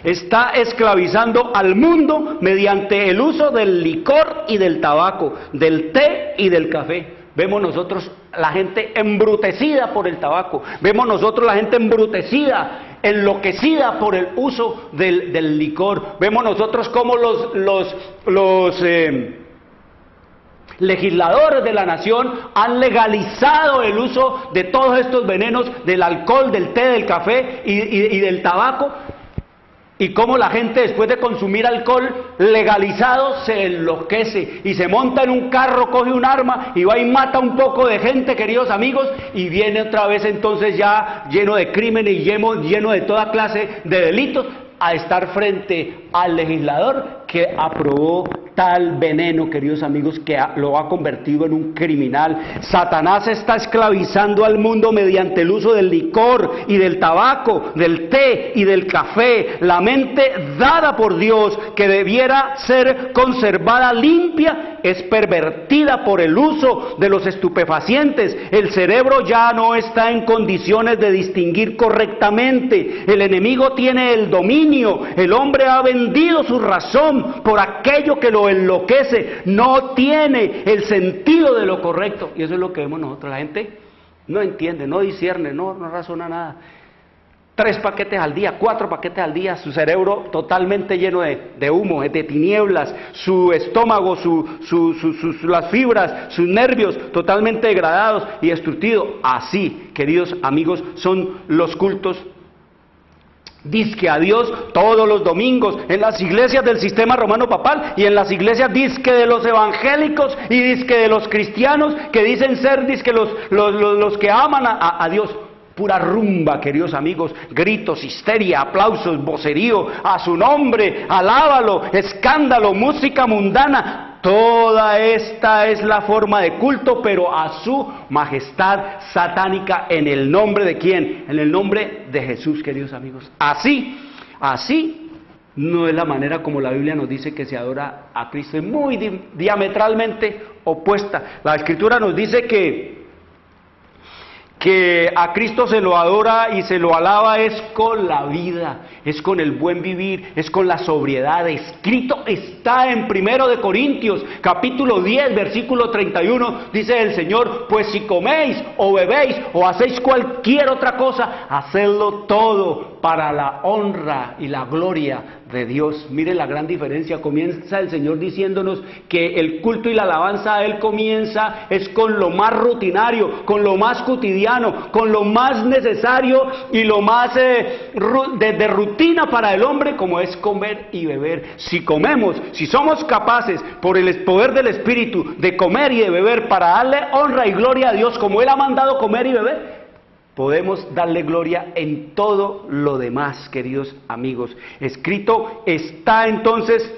[SPEAKER 4] está esclavizando al mundo mediante el uso del licor y del tabaco, del té y del café. Vemos nosotros la gente embrutecida por el tabaco, vemos nosotros la gente embrutecida, enloquecida por el uso del licor. Vemos nosotros cómo los legisladores de la nación han legalizado el uso de todos estos venenos, del alcohol, del té, del café y del tabaco. Y cómo la gente, después de consumir alcohol legalizado, se enloquece y se monta en un carro, coge un arma y va y mata un poco de gente, queridos amigos, y viene otra vez entonces ya lleno de crímenes y lleno de toda clase de delitos, a estar frente al legislador que aprobó tal veneno, queridos amigos, que lo ha convertido en un criminal. Satanás está esclavizando al mundo mediante el uso del licor y del tabaco, del té y del café. La mente dada por Dios, que debiera ser conservada limpia, es pervertida por el uso de los estupefacientes. El cerebro ya no está en condiciones de distinguir correctamente. El enemigo tiene el dominio. El hombre ha vendido su razón por aquello que lo enloquece. No tiene el sentido de lo correcto. Y eso es lo que vemos nosotros. La gente no entiende, no discierne, no razona nada. 3 paquetes al día, 4 paquetes al día, su cerebro totalmente lleno de humo, de tinieblas, su estómago, las fibras, sus nervios totalmente degradados y destruidos. Así, queridos amigos, son los cultos disque a Dios todos los domingos en las iglesias del sistema romano papal y en las iglesias disque de los evangélicos y disque de los cristianos que dicen ser disque los que aman a Dios. Pura rumba, queridos amigos, gritos, histeria, aplausos, vocerío, a su nombre, alábalo, escándalo, música mundana. Toda esta es la forma de culto, pero a su majestad satánica. ¿En el nombre de quién? En el nombre de Jesús, queridos amigos. Así no es la manera como la Biblia nos dice que se adora a Cristo. Es muy diametralmente opuesta. La Escritura nos dice que a Cristo se lo adora y se lo alaba es con la vida, es con el buen vivir, es con la sobriedad. Escrito está en 1 Corintios, capítulo 10, versículo 31, dice el Señor, pues si coméis o bebéis o hacéis cualquier otra cosa, hacedlo todo para la honra y la gloria de Dios. Mire la gran diferencia. Comienza el Señor diciéndonos que el culto y la alabanza a Él comienza es con lo más rutinario, con lo más cotidiano, con lo más necesario y lo más de rutina para el hombre, como es comer y beber. Si comemos, si somos capaces por el poder del Espíritu de comer y de beber para darle honra y gloria a Dios como Él ha mandado comer y beber, podemos darle gloria en todo lo demás, queridos amigos. Escrito está entonces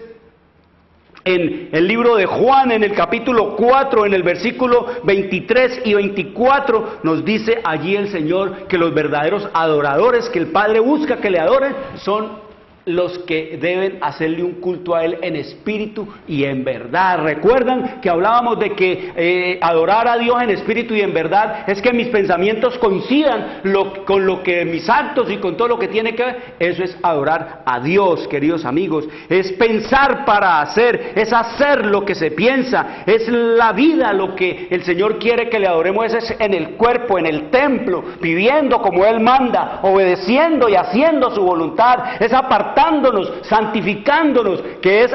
[SPEAKER 4] en el libro de Juan, en el capítulo 4, en el versículo 23 y 24, nos dice allí el Señor que los verdaderos adoradores que el Padre busca que le adoren son los que deben hacerle un culto a Él en espíritu y en verdad. Recuerdan que hablábamos de que adorar a Dios en espíritu y en verdad es que mis pensamientos coincidan con lo que mis actos y con todo lo que tiene que ver. Eso es adorar a Dios, queridos amigos. Es pensar para hacer, es hacer lo que se piensa, es la vida lo que el Señor quiere que le adoremos. Es en el cuerpo, en el templo, viviendo como Él manda, obedeciendo y haciendo su voluntad. Es apartándonos, santificándonos, que es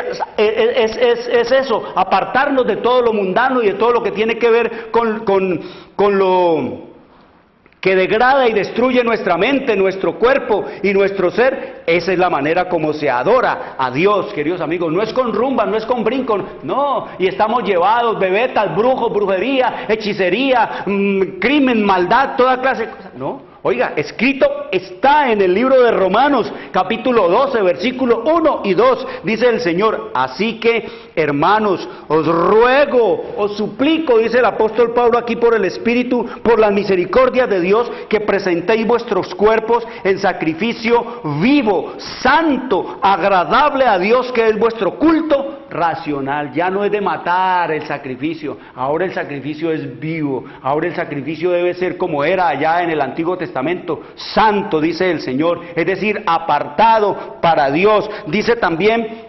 [SPEAKER 4] eso, apartarnos de todo lo mundano y de todo lo que tiene que ver con lo que degrada y destruye nuestra mente, nuestro cuerpo y nuestro ser. Esa es la manera como se adora a Dios, queridos amigos. No es con rumba, no es con brinco, no. Y estamos llevados, bebetas, brujos, brujería, hechicería, crimen, maldad, toda clase de cosas. No. Oiga, escrito está en el libro de Romanos, capítulo 12, versículo 1 y 2, dice el Señor: así que, hermanos, os ruego, os suplico, dice el apóstol Pablo aquí por el Espíritu, por las misericordias de Dios, que presentéis vuestros cuerpos en sacrificio vivo, santo, agradable a Dios, que es vuestro culto racional. Ya no es de matar el sacrificio, ahora el sacrificio es vivo, ahora el sacrificio debe ser como era allá en el Antiguo Testamento, santo, dice el Señor, es decir, apartado para Dios. Dice también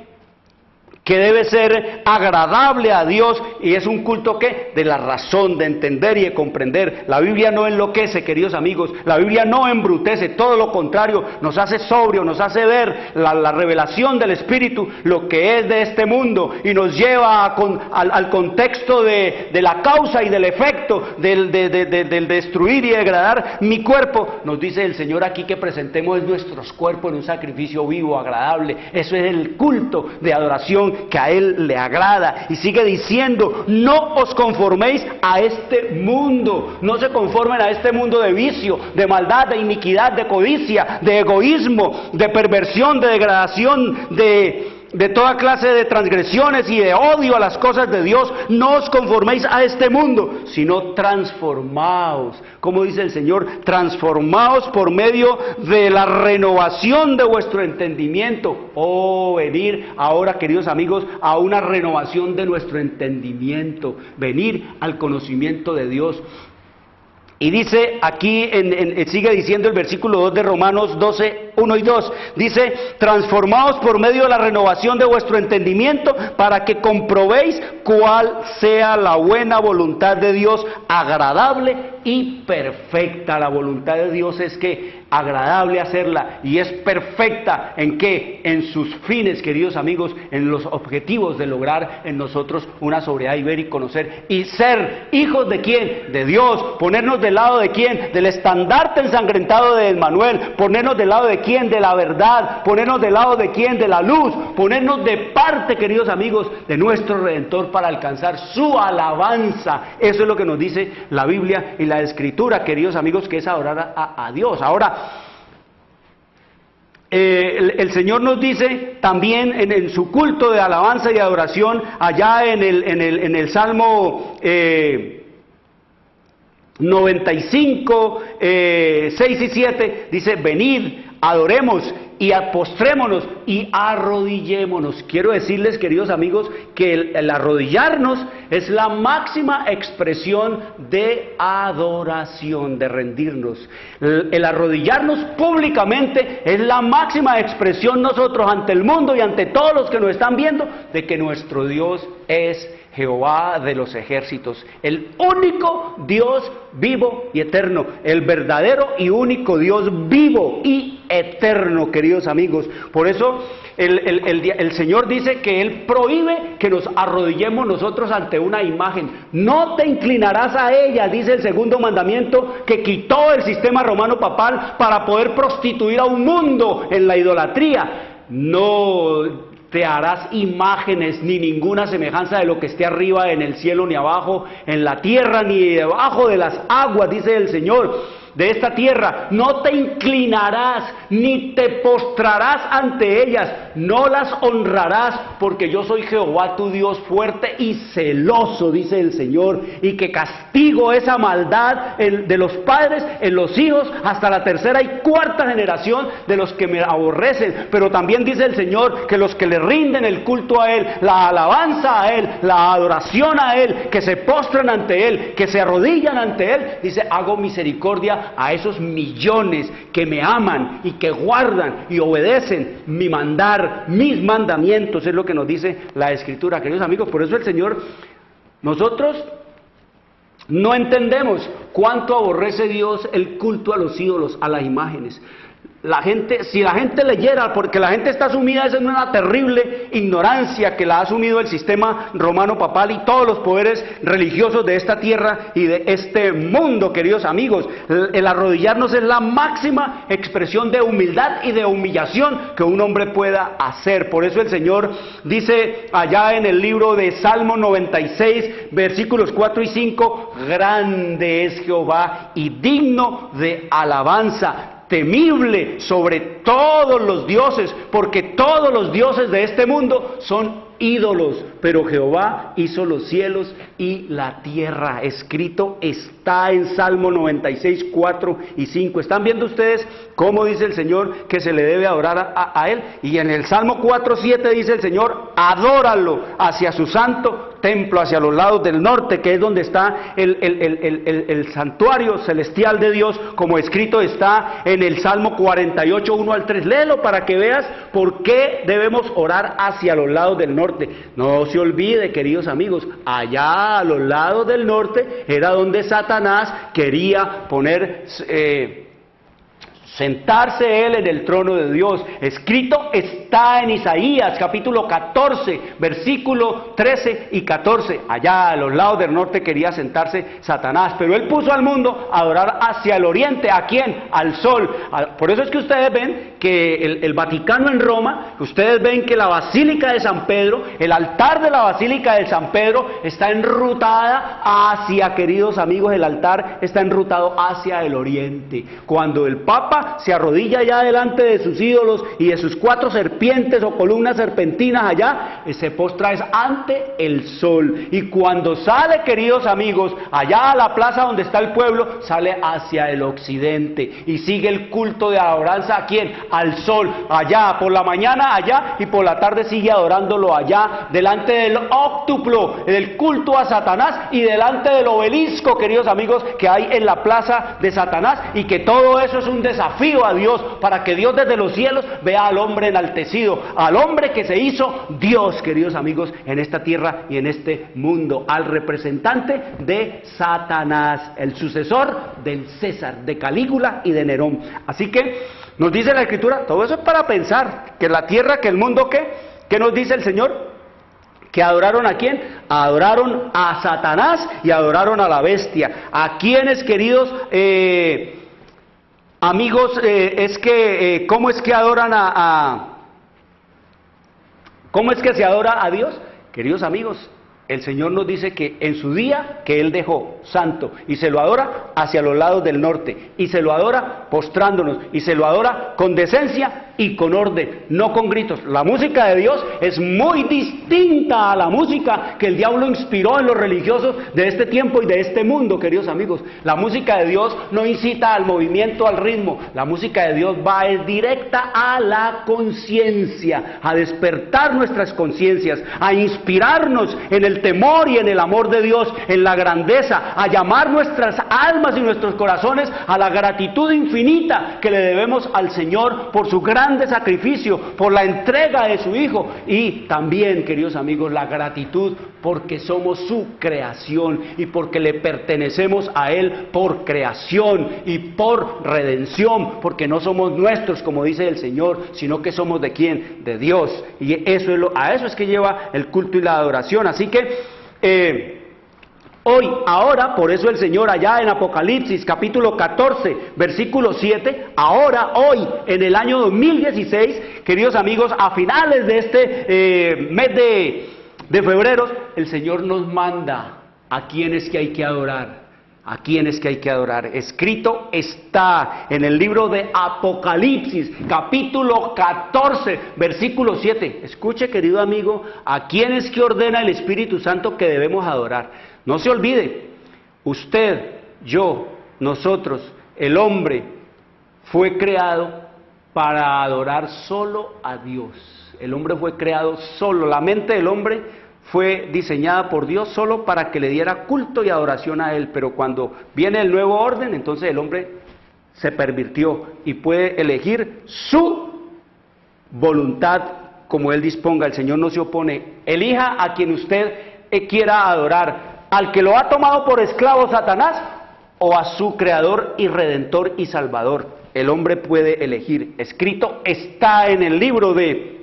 [SPEAKER 4] que debe ser agradable a Dios, y es un culto que de la razón, de entender y de comprender. La Biblia no enloquece, queridos amigos, la Biblia no embrutece, todo lo contrario, nos hace sobrio, nos hace ver la revelación del Espíritu, lo que es de este mundo, y nos lleva al contexto de la causa y del efecto, del destruir y degradar mi cuerpo. Nos dice el Señor aquí que presentemos nuestros cuerpos en un sacrificio vivo, agradable. Eso es el culto de adoración que a Él le agrada. Y sigue diciendo: no os conforméis a este mundo, no se conformen a este mundo de vicio, de maldad, de iniquidad, de codicia, de egoísmo, de perversión, de degradación, de toda clase de transgresiones y de odio a las cosas de Dios. No os conforméis a este mundo, sino transformaos. Como dice el Señor, transformaos por medio de la renovación de vuestro entendimiento. Venir ahora, queridos amigos, a una renovación de nuestro entendimiento, venir al conocimiento de Dios. Y dice aquí, sigue diciendo el versículo 2 de Romanos 12, 1 y 2, dice: transformaos por medio de la renovación de vuestro entendimiento, para que comprobéis cuál sea la buena voluntad de Dios, agradable y perfecta. La voluntad de Dios es que agradable hacerla, y es perfecta en qué, en sus fines, queridos amigos, en los objetivos de lograr en nosotros una sobriedad y ver y conocer y ser hijos de quién, de Dios. Ponernos del lado de quién, del estandarte ensangrentado de Emmanuel, ponernos del lado de quién, de la verdad, ponernos del lado de quién, de la luz, ponernos de parte, queridos amigos, de nuestro Redentor, para alcanzar su alabanza. Eso es lo que nos dice la Biblia y la Escritura, queridos amigos, que es adorar a Dios. Ahora, el Señor nos dice también en su culto de alabanza y adoración, allá en el Salmo 95, 6 y 7, dice: venid, adoremos y postrémonos y arrodillémonos. Quiero decirles, queridos amigos, que el arrodillarnos es la máxima expresión de adoración, de rendirnos. El arrodillarnos públicamente es la máxima expresión nosotros ante el mundo y ante todos los que nos están viendo, de que nuestro Dios es Jehová de los ejércitos, el único Dios vivo y eterno, el verdadero y único Dios vivo y eterno, queridos amigos. Por eso el Señor dice que Él prohíbe que nos arrodillemos nosotros ante una imagen. No te inclinarás a ella, dice el segundo mandamiento, que quitó el sistema romano papal para poder prostituir a un mundo en la idolatría. No te harás imágenes ni ninguna semejanza de lo que esté arriba en el cielo, ni abajo en la tierra, ni debajo de las aguas, dice el Señor. de esta tierra, no te inclinarás ni te postrarás ante ellas, no las honrarás, porque yo soy Jehová tu Dios fuerte y celoso, dice el Señor, y que castigo esa maldad de los padres en los hijos hasta la tercera y cuarta generación de los que me aborrecen. Pero también dice el Señor que los que le rinden el culto a Él, la alabanza a Él, la adoración a Él, que se postran ante Él, que se arrodillan ante Él, dice, hago misericordia a esos millones que me aman y que guardan y obedecen mi mandar, mis mandamientos, es lo que nos dice la Escritura, queridos amigos. Por eso el Señor, nosotros no entendemos cuánto aborrece Dios el culto a los ídolos, a las imágenes. La gente, si la gente leyera, porque la gente está sumida en una terrible ignorancia que la ha asumido el sistema romano papal y todos los poderes religiosos de esta tierra y de este mundo, queridos amigos. El arrodillarnos es la máxima expresión de humildad y de humillación que un hombre pueda hacer. Por eso el Señor dice allá en el libro de Salmo 96, versículos 4 y 5, grande es Jehová y digno de alabanza, temible sobre todos los dioses, porque todos los dioses de este mundo son ídolos, pero Jehová hizo los cielos y la tierra. Escrito está en Salmo 96, 4 y 5. ¿Están viendo ustedes cómo dice el Señor que se le debe adorar a Él? Y en el Salmo 4, 7 dice el Señor, adóralo hacia su santo templo, hacia los lados del norte, que es donde está el santuario celestial de Dios, como escrito está en el Salmo 48, 1 al 3. Léelo para que veas por qué debemos orar hacia los lados del norte. No se olvide, queridos amigos, allá a los lados del norte era donde Satanás quería poner, sentarse él en el trono de Dios. Escrito está en Isaías capítulo 14, versículo 13 y 14. Allá a los lados del norte quería sentarse Satanás, pero él puso al mundo a adorar hacia el oriente. ¿A quién? Al sol. Por eso es que ustedes ven que el Vaticano en Roma, ustedes ven que la Basílica de San Pedro, el altar de la Basílica de San Pedro está enrutada hacia, queridos amigos, el altar está enrutado hacia el oriente. Cuando el Papa se arrodilla allá delante de sus ídolos y de sus 4 serpientes o columnas serpentinas allá, se postra es ante el sol. Y cuando sale, queridos amigos, allá a la plaza donde está el pueblo, sale hacia el occidente y sigue el culto de adoranza. ¿A quién? Al sol. Allá, por la mañana allá y por la tarde sigue adorándolo allá, delante del óctuplo, del culto a Satanás y delante del obelisco, queridos amigos, que hay en la plaza de Satanás, y que todo eso es un desafío a Dios, para que Dios desde los cielos vea al hombre enaltecido, al hombre que se hizo Dios, queridos amigos, en esta tierra y en este mundo, al representante de Satanás, el sucesor del César, de Calígula y de Nerón. Así que nos dice la Escritura, todo eso es para pensar, que la tierra, que el mundo, ¿qué nos dice el Señor? ¿Que adoraron a quién? Adoraron a Satanás y adoraron a la bestia. ¿A quiénes, queridos amigos, cómo es que adoran cómo es que se adora a Dios? Queridos amigos, el Señor nos dice que en su día que Él dejó santo, y se lo adora hacia los lados del norte, y se lo adora postrándonos, y se lo adora con decencia y con orden, no con gritos. La música de Dios es muy distinta a la música que el diablo inspiró en los religiosos de este tiempo y de este mundo, queridos amigos. La música de Dios no incita al movimiento, al ritmo. La música de Dios va directa a la conciencia, a despertar nuestras conciencias, a inspirarnos en el temor y en el amor de Dios, en la grandeza, a llamar nuestras almas y nuestros corazones a la gratitud infinita que le debemos al Señor por su grande sacrificio, por la entrega de su Hijo, y también, queridos amigos, la gratitud porque somos su creación y porque le pertenecemos a Él por creación y por redención, porque no somos nuestros, como dice el Señor, sino que somos ¿de quién? De Dios. Y eso es a eso es que lleva el culto y la adoración. Así que hoy, ahora, por eso el Señor allá en Apocalipsis capítulo 14, versículo 7, ahora, hoy, en el año 2016, queridos amigos, a finales de este mes de febrero, el Señor nos manda a quienes que hay que adorar. ¿A quién es que hay que adorar? Escrito está en el libro de Apocalipsis, capítulo 14, versículo 7. Escuche, querido amigo, ¿a quién es que ordena el Espíritu Santo que debemos adorar? No se olvide, usted, yo, nosotros, el hombre, fue creado para adorar solo a Dios. El hombre fue creado solo, la mente del hombre fue diseñada por Dios solo para que le diera culto y adoración a Él, pero cuando viene el nuevo orden, entonces el hombre se pervirtió y puede elegir su voluntad como Él disponga. El Señor no se opone. Elija a quien usted quiera adorar, al que lo ha tomado por esclavo Satanás o a su Creador y Redentor y Salvador. El hombre puede elegir. Escrito está en el libro de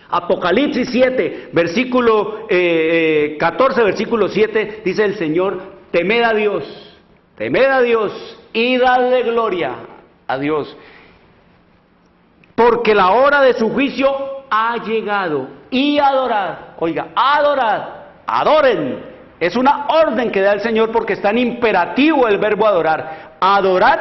[SPEAKER 4] Apocalipsis 7, versículo 14, versículo 7, dice el Señor: temed a Dios y dadle gloria a Dios, porque la hora de su juicio ha llegado, y adorad, oiga, adoren, es una orden que da el Señor porque está en imperativo el verbo adorar, adorad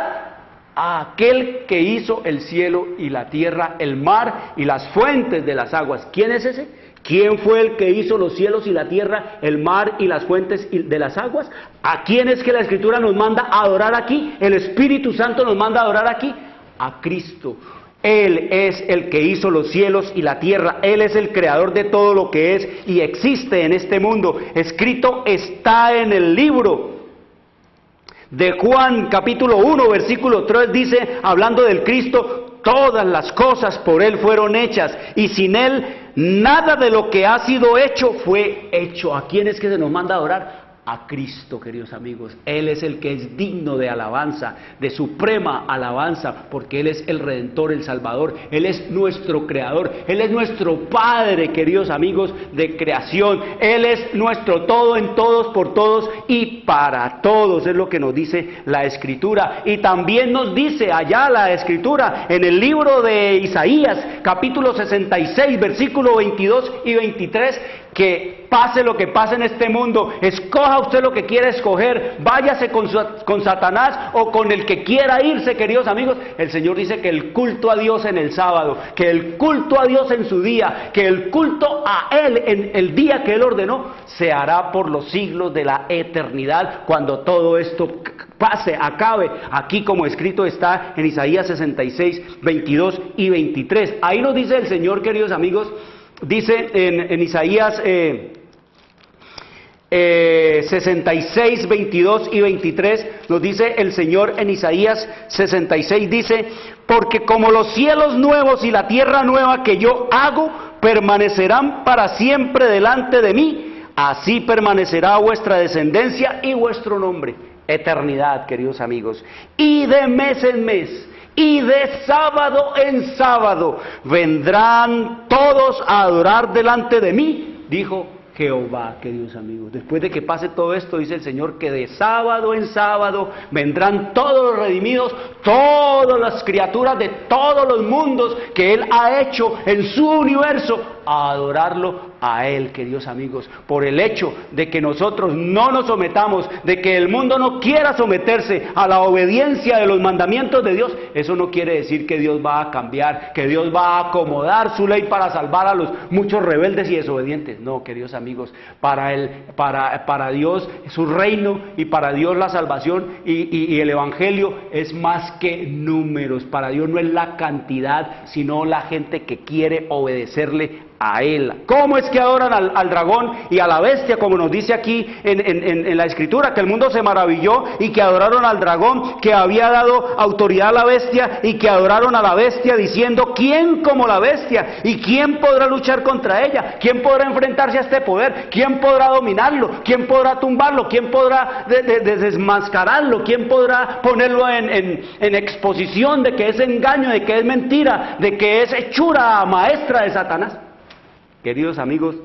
[SPEAKER 4] a aquel que hizo el cielo y la tierra, el mar y las fuentes de las aguas. ¿Quién es ese? ¿Quién fue el que hizo los cielos y la tierra, el mar y las fuentes de las aguas? ¿A quién es que la Escritura nos manda a adorar aquí? El Espíritu Santo nos manda a adorar aquí. A Cristo. Él es el que hizo los cielos y la tierra. Él es el creador de todo lo que es y existe en este mundo. Escrito está en el libro de Juan, capítulo 1, versículo 3, dice, hablando del Cristo: todas las cosas por Él fueron hechas, y sin Él nada de lo que ha sido hecho fue hecho. ¿A quién es que se nos manda a adorar? A Cristo, queridos amigos. Él es el que es digno de alabanza, de suprema alabanza, porque Él es el Redentor, el Salvador. Él es nuestro Creador, Él es nuestro Padre, queridos amigos, de creación. Él es nuestro todo en todos, por todos y para todos, es lo que nos dice la Escritura. Y también nos dice allá la Escritura, en el libro de Isaías, capítulo 66, versículo 22 y 23, que pase lo que pase en este mundo, escoja usted lo que quiera escoger, váyase con Satanás o con el que quiera irse, queridos amigos. El Señor dice que el culto a Dios en el sábado, que el culto a Dios en su día, que el culto a Él en el día que Él ordenó, se hará por los siglos de la eternidad, cuando todo esto pase, acabe, aquí como escrito está en Isaías 66, 22 y 23. Ahí nos dice el Señor, queridos amigos. Dice en Isaías 66, 22 y 23, nos dice el Señor en Isaías 66, dice: porque como los cielos nuevos y la tierra nueva que yo hago permanecerán para siempre delante de mí, así permanecerá vuestra descendencia y vuestro nombre. Eternidad, queridos amigos. Y de mes en mes, y de sábado en sábado vendrán todos a adorar delante de mí, dijo Jehová, queridos amigos. Después de que pase todo esto, dice el Señor que de sábado en sábado vendrán todos los redimidos, todas las criaturas de todos los mundos que Él ha hecho en su universo, a adorarlo a Él, queridos amigos. Por el hecho de que nosotros no nos sometamos, de que el mundo no quiera someterse a la obediencia de los mandamientos de Dios, eso no quiere decir que Dios va a cambiar, que Dios va a acomodar su ley para salvar a los muchos rebeldes y desobedientes. No, queridos amigos, para Dios su reino y para Dios la salvación y el evangelio es más que números. Para Dios no es la cantidad, sino la gente que quiere obedecerle a Él. ¿Cómo es que adoran al dragón y a la bestia? Como nos dice aquí en la Escritura, que el mundo se maravilló y que adoraron al dragón, que había dado autoridad a la bestia, y que adoraron a la bestia diciendo: ¿quién como la bestia? ¿Y quién podrá luchar contra ella? ¿Quién podrá enfrentarse a este poder? ¿Quién podrá dominarlo? ¿Quién podrá tumbarlo? ¿Quién podrá desmascararlo? ¿Quién podrá ponerlo en exposición de que es engaño, de que es mentira, de que es hechura maestra de Satanás? Queridos amigos,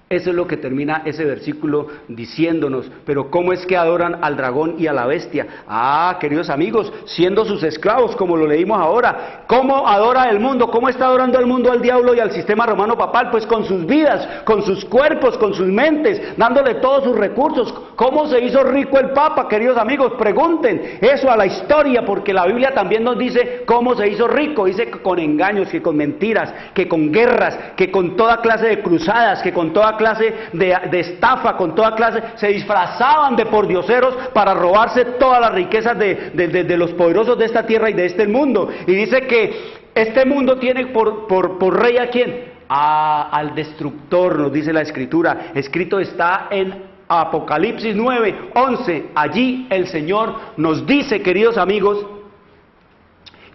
[SPEAKER 4] Eso es lo que termina ese versículo diciéndonos. Pero ¿cómo es que adoran al dragón y a la bestia? Ah, queridos amigos, siendo sus esclavos, como lo leímos ahora. ¿Cómo adora el mundo? ¿Cómo está adorando el mundo al diablo y al sistema romano papal? Pues con sus vidas, con sus cuerpos, con sus mentes, dándole todos sus recursos. ¿Cómo se hizo rico el Papa, queridos amigos? Pregunten eso a la historia, porque la Biblia también nos dice cómo se hizo rico. Dice que con engaños, que con mentiras, que con guerras, que con toda clase de cruzadas, que con toda clase de estafa, con toda clase, se disfrazaban de pordioseros para robarse todas las riquezas de los poderosos de esta tierra y de este mundo. Y dice que este mundo tiene por rey ¿a quién? Al destructor, nos dice la Escritura. Escrito está en Apocalipsis 9:11. Allí el Señor nos dice, queridos amigos,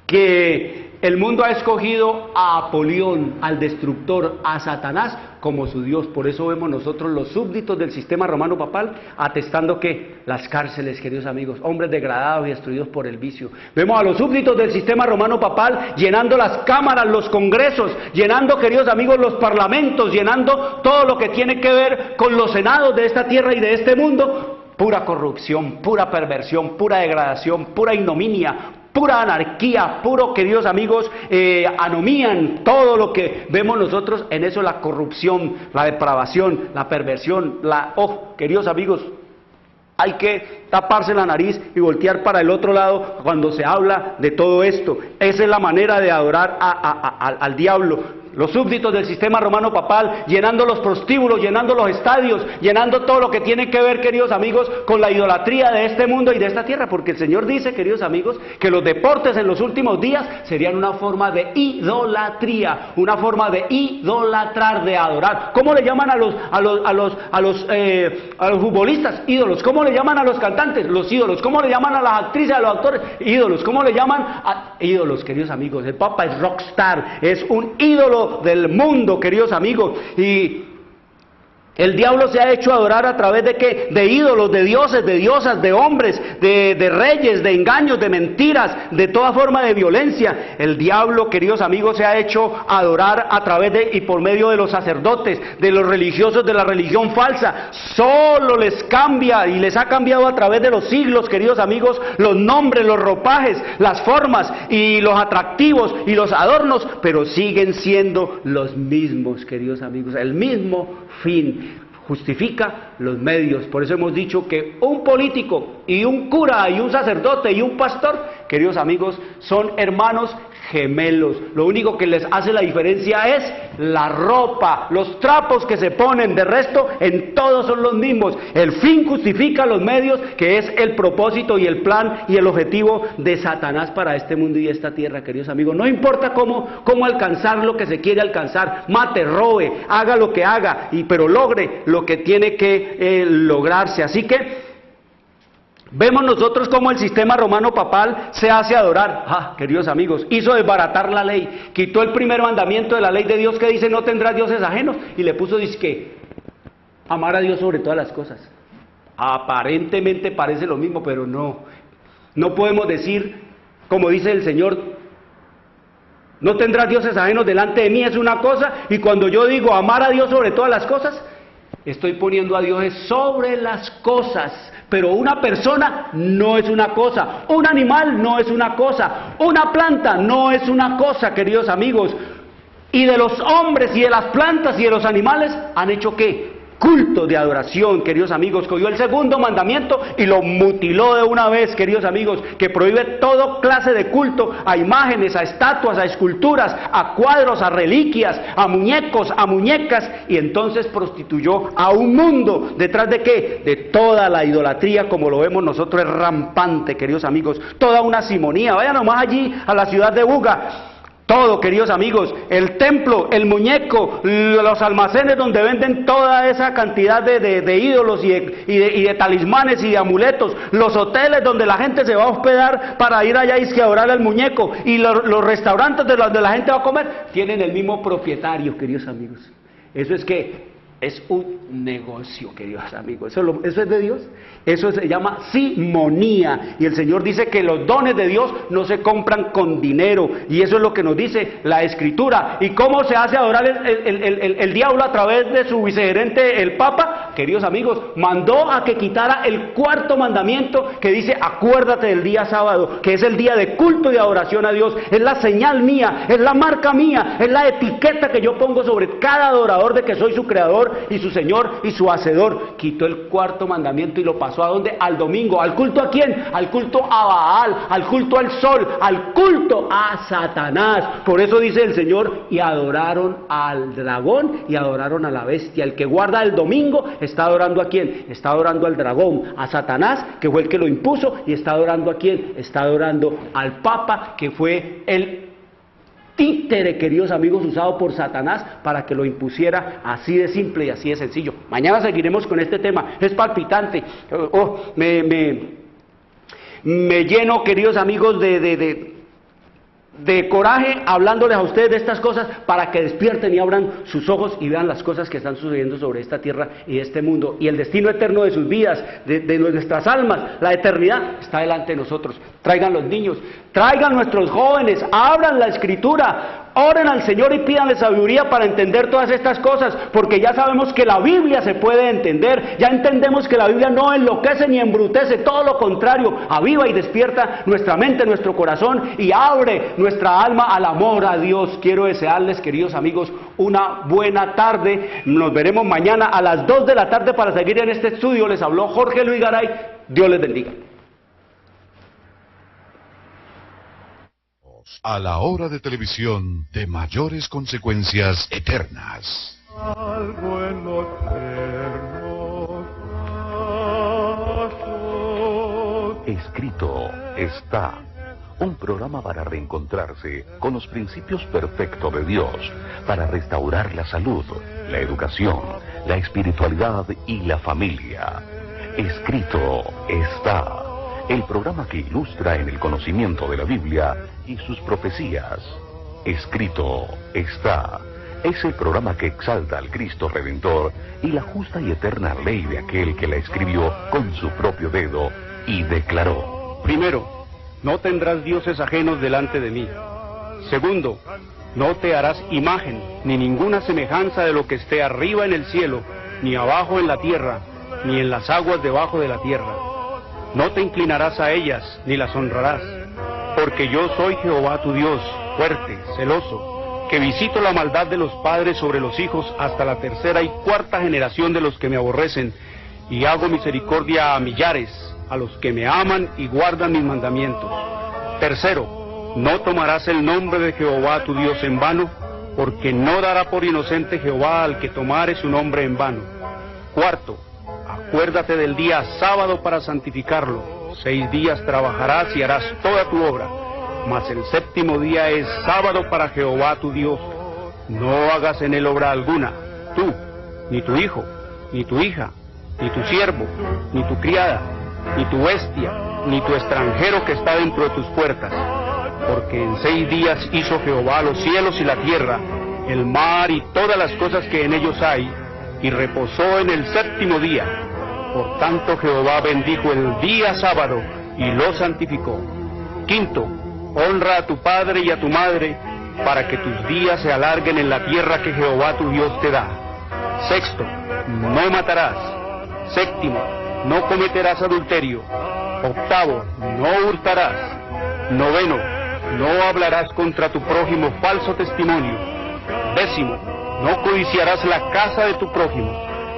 [SPEAKER 4] que el mundo ha escogido a Apolión, al destructor, a Satanás, como su Dios. Por eso vemos nosotros los súbditos del sistema romano papal atestando que las cárceles, queridos amigos, hombres degradados y destruidos por el vicio. Vemos a los súbditos del sistema romano papal llenando las cámaras, los congresos, llenando, queridos amigos, los parlamentos, llenando todo lo que tiene que ver con los senados de esta tierra y de este mundo. Pura corrupción, pura perversión, pura degradación, pura ignominia, pura anarquía, puro, queridos amigos, anomían, todo lo que vemos nosotros en eso, la corrupción, la depravación, la perversión, queridos amigos, hay que taparse la nariz y voltear para el otro lado cuando se habla de todo esto. Esa es la manera de adorar al diablo. Los súbditos del sistema romano papal, llenando los prostíbulos, llenando los estadios, llenando todo lo que tiene que ver, queridos amigos, con la idolatría de este mundo y de esta tierra, porque el Señor dice, queridos amigos, que los deportes en los últimos días serían una forma de idolatría, una forma de idolatrar, de adorar. ¿Cómo le llaman a los futbolistas? Ídolos. ¿Cómo le llaman a los cantantes? Los ídolos. ¿Cómo le llaman a las actrices, a los actores? Ídolos. ¿Cómo le llaman a ídolos, queridos amigos? El Papa es rockstar, es un ídolo del mundo, queridos amigos, y el diablo se ha hecho adorar a través de ¿qué? De ídolos, de dioses, de diosas, de hombres, de reyes, de engaños, de mentiras, de toda forma de violencia. El diablo, queridos amigos, se ha hecho adorar a través de y por medio de los sacerdotes, de los religiosos de la religión falsa. Solo les cambia y les ha cambiado a través de los siglos, queridos amigos, los nombres, los ropajes, las formas y los atractivos y los adornos, pero siguen siendo los mismos, queridos amigos, el mismo fin. Justifica los medios. Por eso hemos dicho que un político y un cura y un sacerdote y un pastor, queridos amigos, son hermanos gemelos. Lo único que les hace la diferencia es la ropa, los trapos que se ponen. De resto, en todos son los mismos. El fin justifica los medios, que es el propósito y el plan y el objetivo de Satanás para este mundo y esta tierra, queridos amigos. No importa cómo alcanzar lo que se quiere alcanzar, mate, robe, haga lo que haga, pero logre lo que tiene que lograrse. Así que vemos nosotros cómo el sistema romano papal se hace adorar. Queridos amigos, hizo desbaratar la ley, quitó el primer mandamiento de la ley de Dios que dice no tendrás dioses ajenos y le puso disque amar a Dios sobre todas las cosas. Aparentemente parece lo mismo, pero no podemos decir, como dice el Señor, no tendrás dioses ajenos delante de mí, es una cosa, y cuando yo digo amar a Dios sobre todas las cosas, estoy poniendo a Dios sobre las cosas. Pero una persona no es una cosa, un animal no es una cosa, una planta no es una cosa, queridos amigos. Y de los hombres y de las plantas y de los animales han hecho ¿qué? Culto de adoración, queridos amigos. Cogió el segundo mandamiento y lo mutiló de una vez, queridos amigos, que prohíbe toda clase de culto a imágenes, a estatuas, a esculturas, a cuadros, a reliquias, a muñecos, a muñecas, y entonces prostituyó a un mundo. ¿Detrás de qué? De toda la idolatría, como lo vemos nosotros, es rampante, queridos amigos, toda una simonía. Vayan nomás allí a la ciudad de Buga. Todo, queridos amigos, el templo, el muñeco, los almacenes donde venden toda esa cantidad de ídolos y de talismanes y de amuletos, los hoteles donde la gente se va a hospedar para ir allá y adorar al muñeco, y los restaurantes donde la gente va a comer, tienen el mismo propietario, queridos amigos. Eso es que es un negocio, queridos amigos. ¿Eso es de Dios? Eso se llama simonía. Y el Señor dice que los dones de Dios no se compran con dinero. Y eso es lo que nos dice la Escritura. ¿Y cómo se hace adorar el diablo a través de su vicegerente, el Papa? Queridos amigos, mandó a que quitara el 4.º mandamiento que dice: acuérdate del día sábado, que es el día de culto y de adoración a Dios. Es la señal mía, es la marca mía, es la etiqueta que yo pongo sobre cada adorador de que soy su creador y su Señor y su hacedor. Quitó el 4.º mandamiento y lo pasó ¿a dónde? Al domingo. ¿Al culto a quién? Al culto a Baal, al culto al sol, al culto a Satanás. Por eso dice el Señor: y adoraron al dragón y adoraron a la bestia. El que guarda el domingo está adorando ¿a quién? Está adorando al dragón, a Satanás, que fue el que lo impuso, y está adorando ¿a quién? Está adorando al Papa, que fue el títere, queridos amigos, usado por Satanás para que lo impusiera, así de simple y así de sencillo. Mañana seguiremos con este tema, es palpitante. Me lleno, queridos amigos, de coraje hablándoles a ustedes de estas cosas, para que despierten y abran sus ojos y vean las cosas que están sucediendo sobre esta tierra y este mundo, y el destino eterno de sus vidas, de nuestras almas. La eternidad está delante de nosotros. Traigan los niños, traigan nuestros jóvenes, abran la Escritura, oren al Señor y pídanle sabiduría para entender todas estas cosas, porque ya sabemos que la Biblia se puede entender. Ya entendemos que la Biblia no enloquece ni embrutece, todo lo contrario, aviva y despierta nuestra mente, nuestro corazón, y abre nuestra alma al amor a Dios. Quiero desearles, queridos amigos, una buena tarde. Nos veremos mañana a las 2 de la tarde para seguir en este estudio. Les habló Jorge Luis Garay. Dios les bendiga.
[SPEAKER 1] A la hora de televisión de mayores consecuencias eternas.
[SPEAKER 2] Algo en los ternos pasos.
[SPEAKER 3] Escrito está. Un programa para reencontrarse con los principios perfectos de Dios, para restaurar la salud, la educación, la espiritualidad y la familia. Escrito está. El programa que ilustra en el conocimiento de la Biblia y sus profecías. Escrito está. Es el programa que exalta al Cristo Redentor y la justa y eterna ley de aquel que la escribió con su propio dedo y declaró:
[SPEAKER 4] primero, no tendrás dioses ajenos delante de mí. Segundo, no te harás imagen, ni ninguna semejanza de lo que esté arriba en el cielo, ni abajo en la tierra, ni en las aguas debajo de la tierra. No te inclinarás a ellas, ni las honrarás, porque yo soy Jehová tu Dios, fuerte, celoso, que visito la maldad de los padres sobre los hijos hasta la 3ª y 4ª generación de los que me aborrecen, y hago misericordia a millares, a los que me aman y guardan mis mandamientos. Tercero, no tomarás el nombre de Jehová tu Dios en vano, porque no dará por inocente Jehová al que tomare su nombre en vano. Cuarto, acuérdate del día sábado para santificarlo. 6 días trabajarás y harás toda tu obra, mas el 7º día es sábado para Jehová tu Dios. No hagas en él obra alguna, tú, ni tu hijo, ni tu hija, ni tu siervo, ni tu criada, ni tu bestia, ni tu extranjero que está dentro de tus puertas. Porque en 6 días hizo Jehová los cielos y la tierra, el mar y todas las cosas que en ellos hay, y reposó en el 7º día. Por tanto Jehová bendijo el día sábado y lo santificó. Quinto, honra a tu padre y a tu madre, para que tus días se alarguen en la tierra que Jehová tu Dios te da. Sexto, no matarás. Séptimo, no cometerás adulterio. Octavo, no hurtarás. Noveno, no hablarás contra tu prójimo falso testimonio. Décimo, no codiciarás la casa de tu prójimo,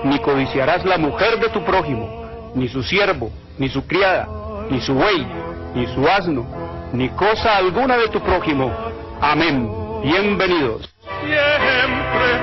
[SPEAKER 4] ni codiciarás la mujer de tu prójimo, ni su siervo, ni su criada, ni su buey, ni su asno, ni cosa alguna de tu prójimo. Amén. Bienvenidos.
[SPEAKER 2] Siempre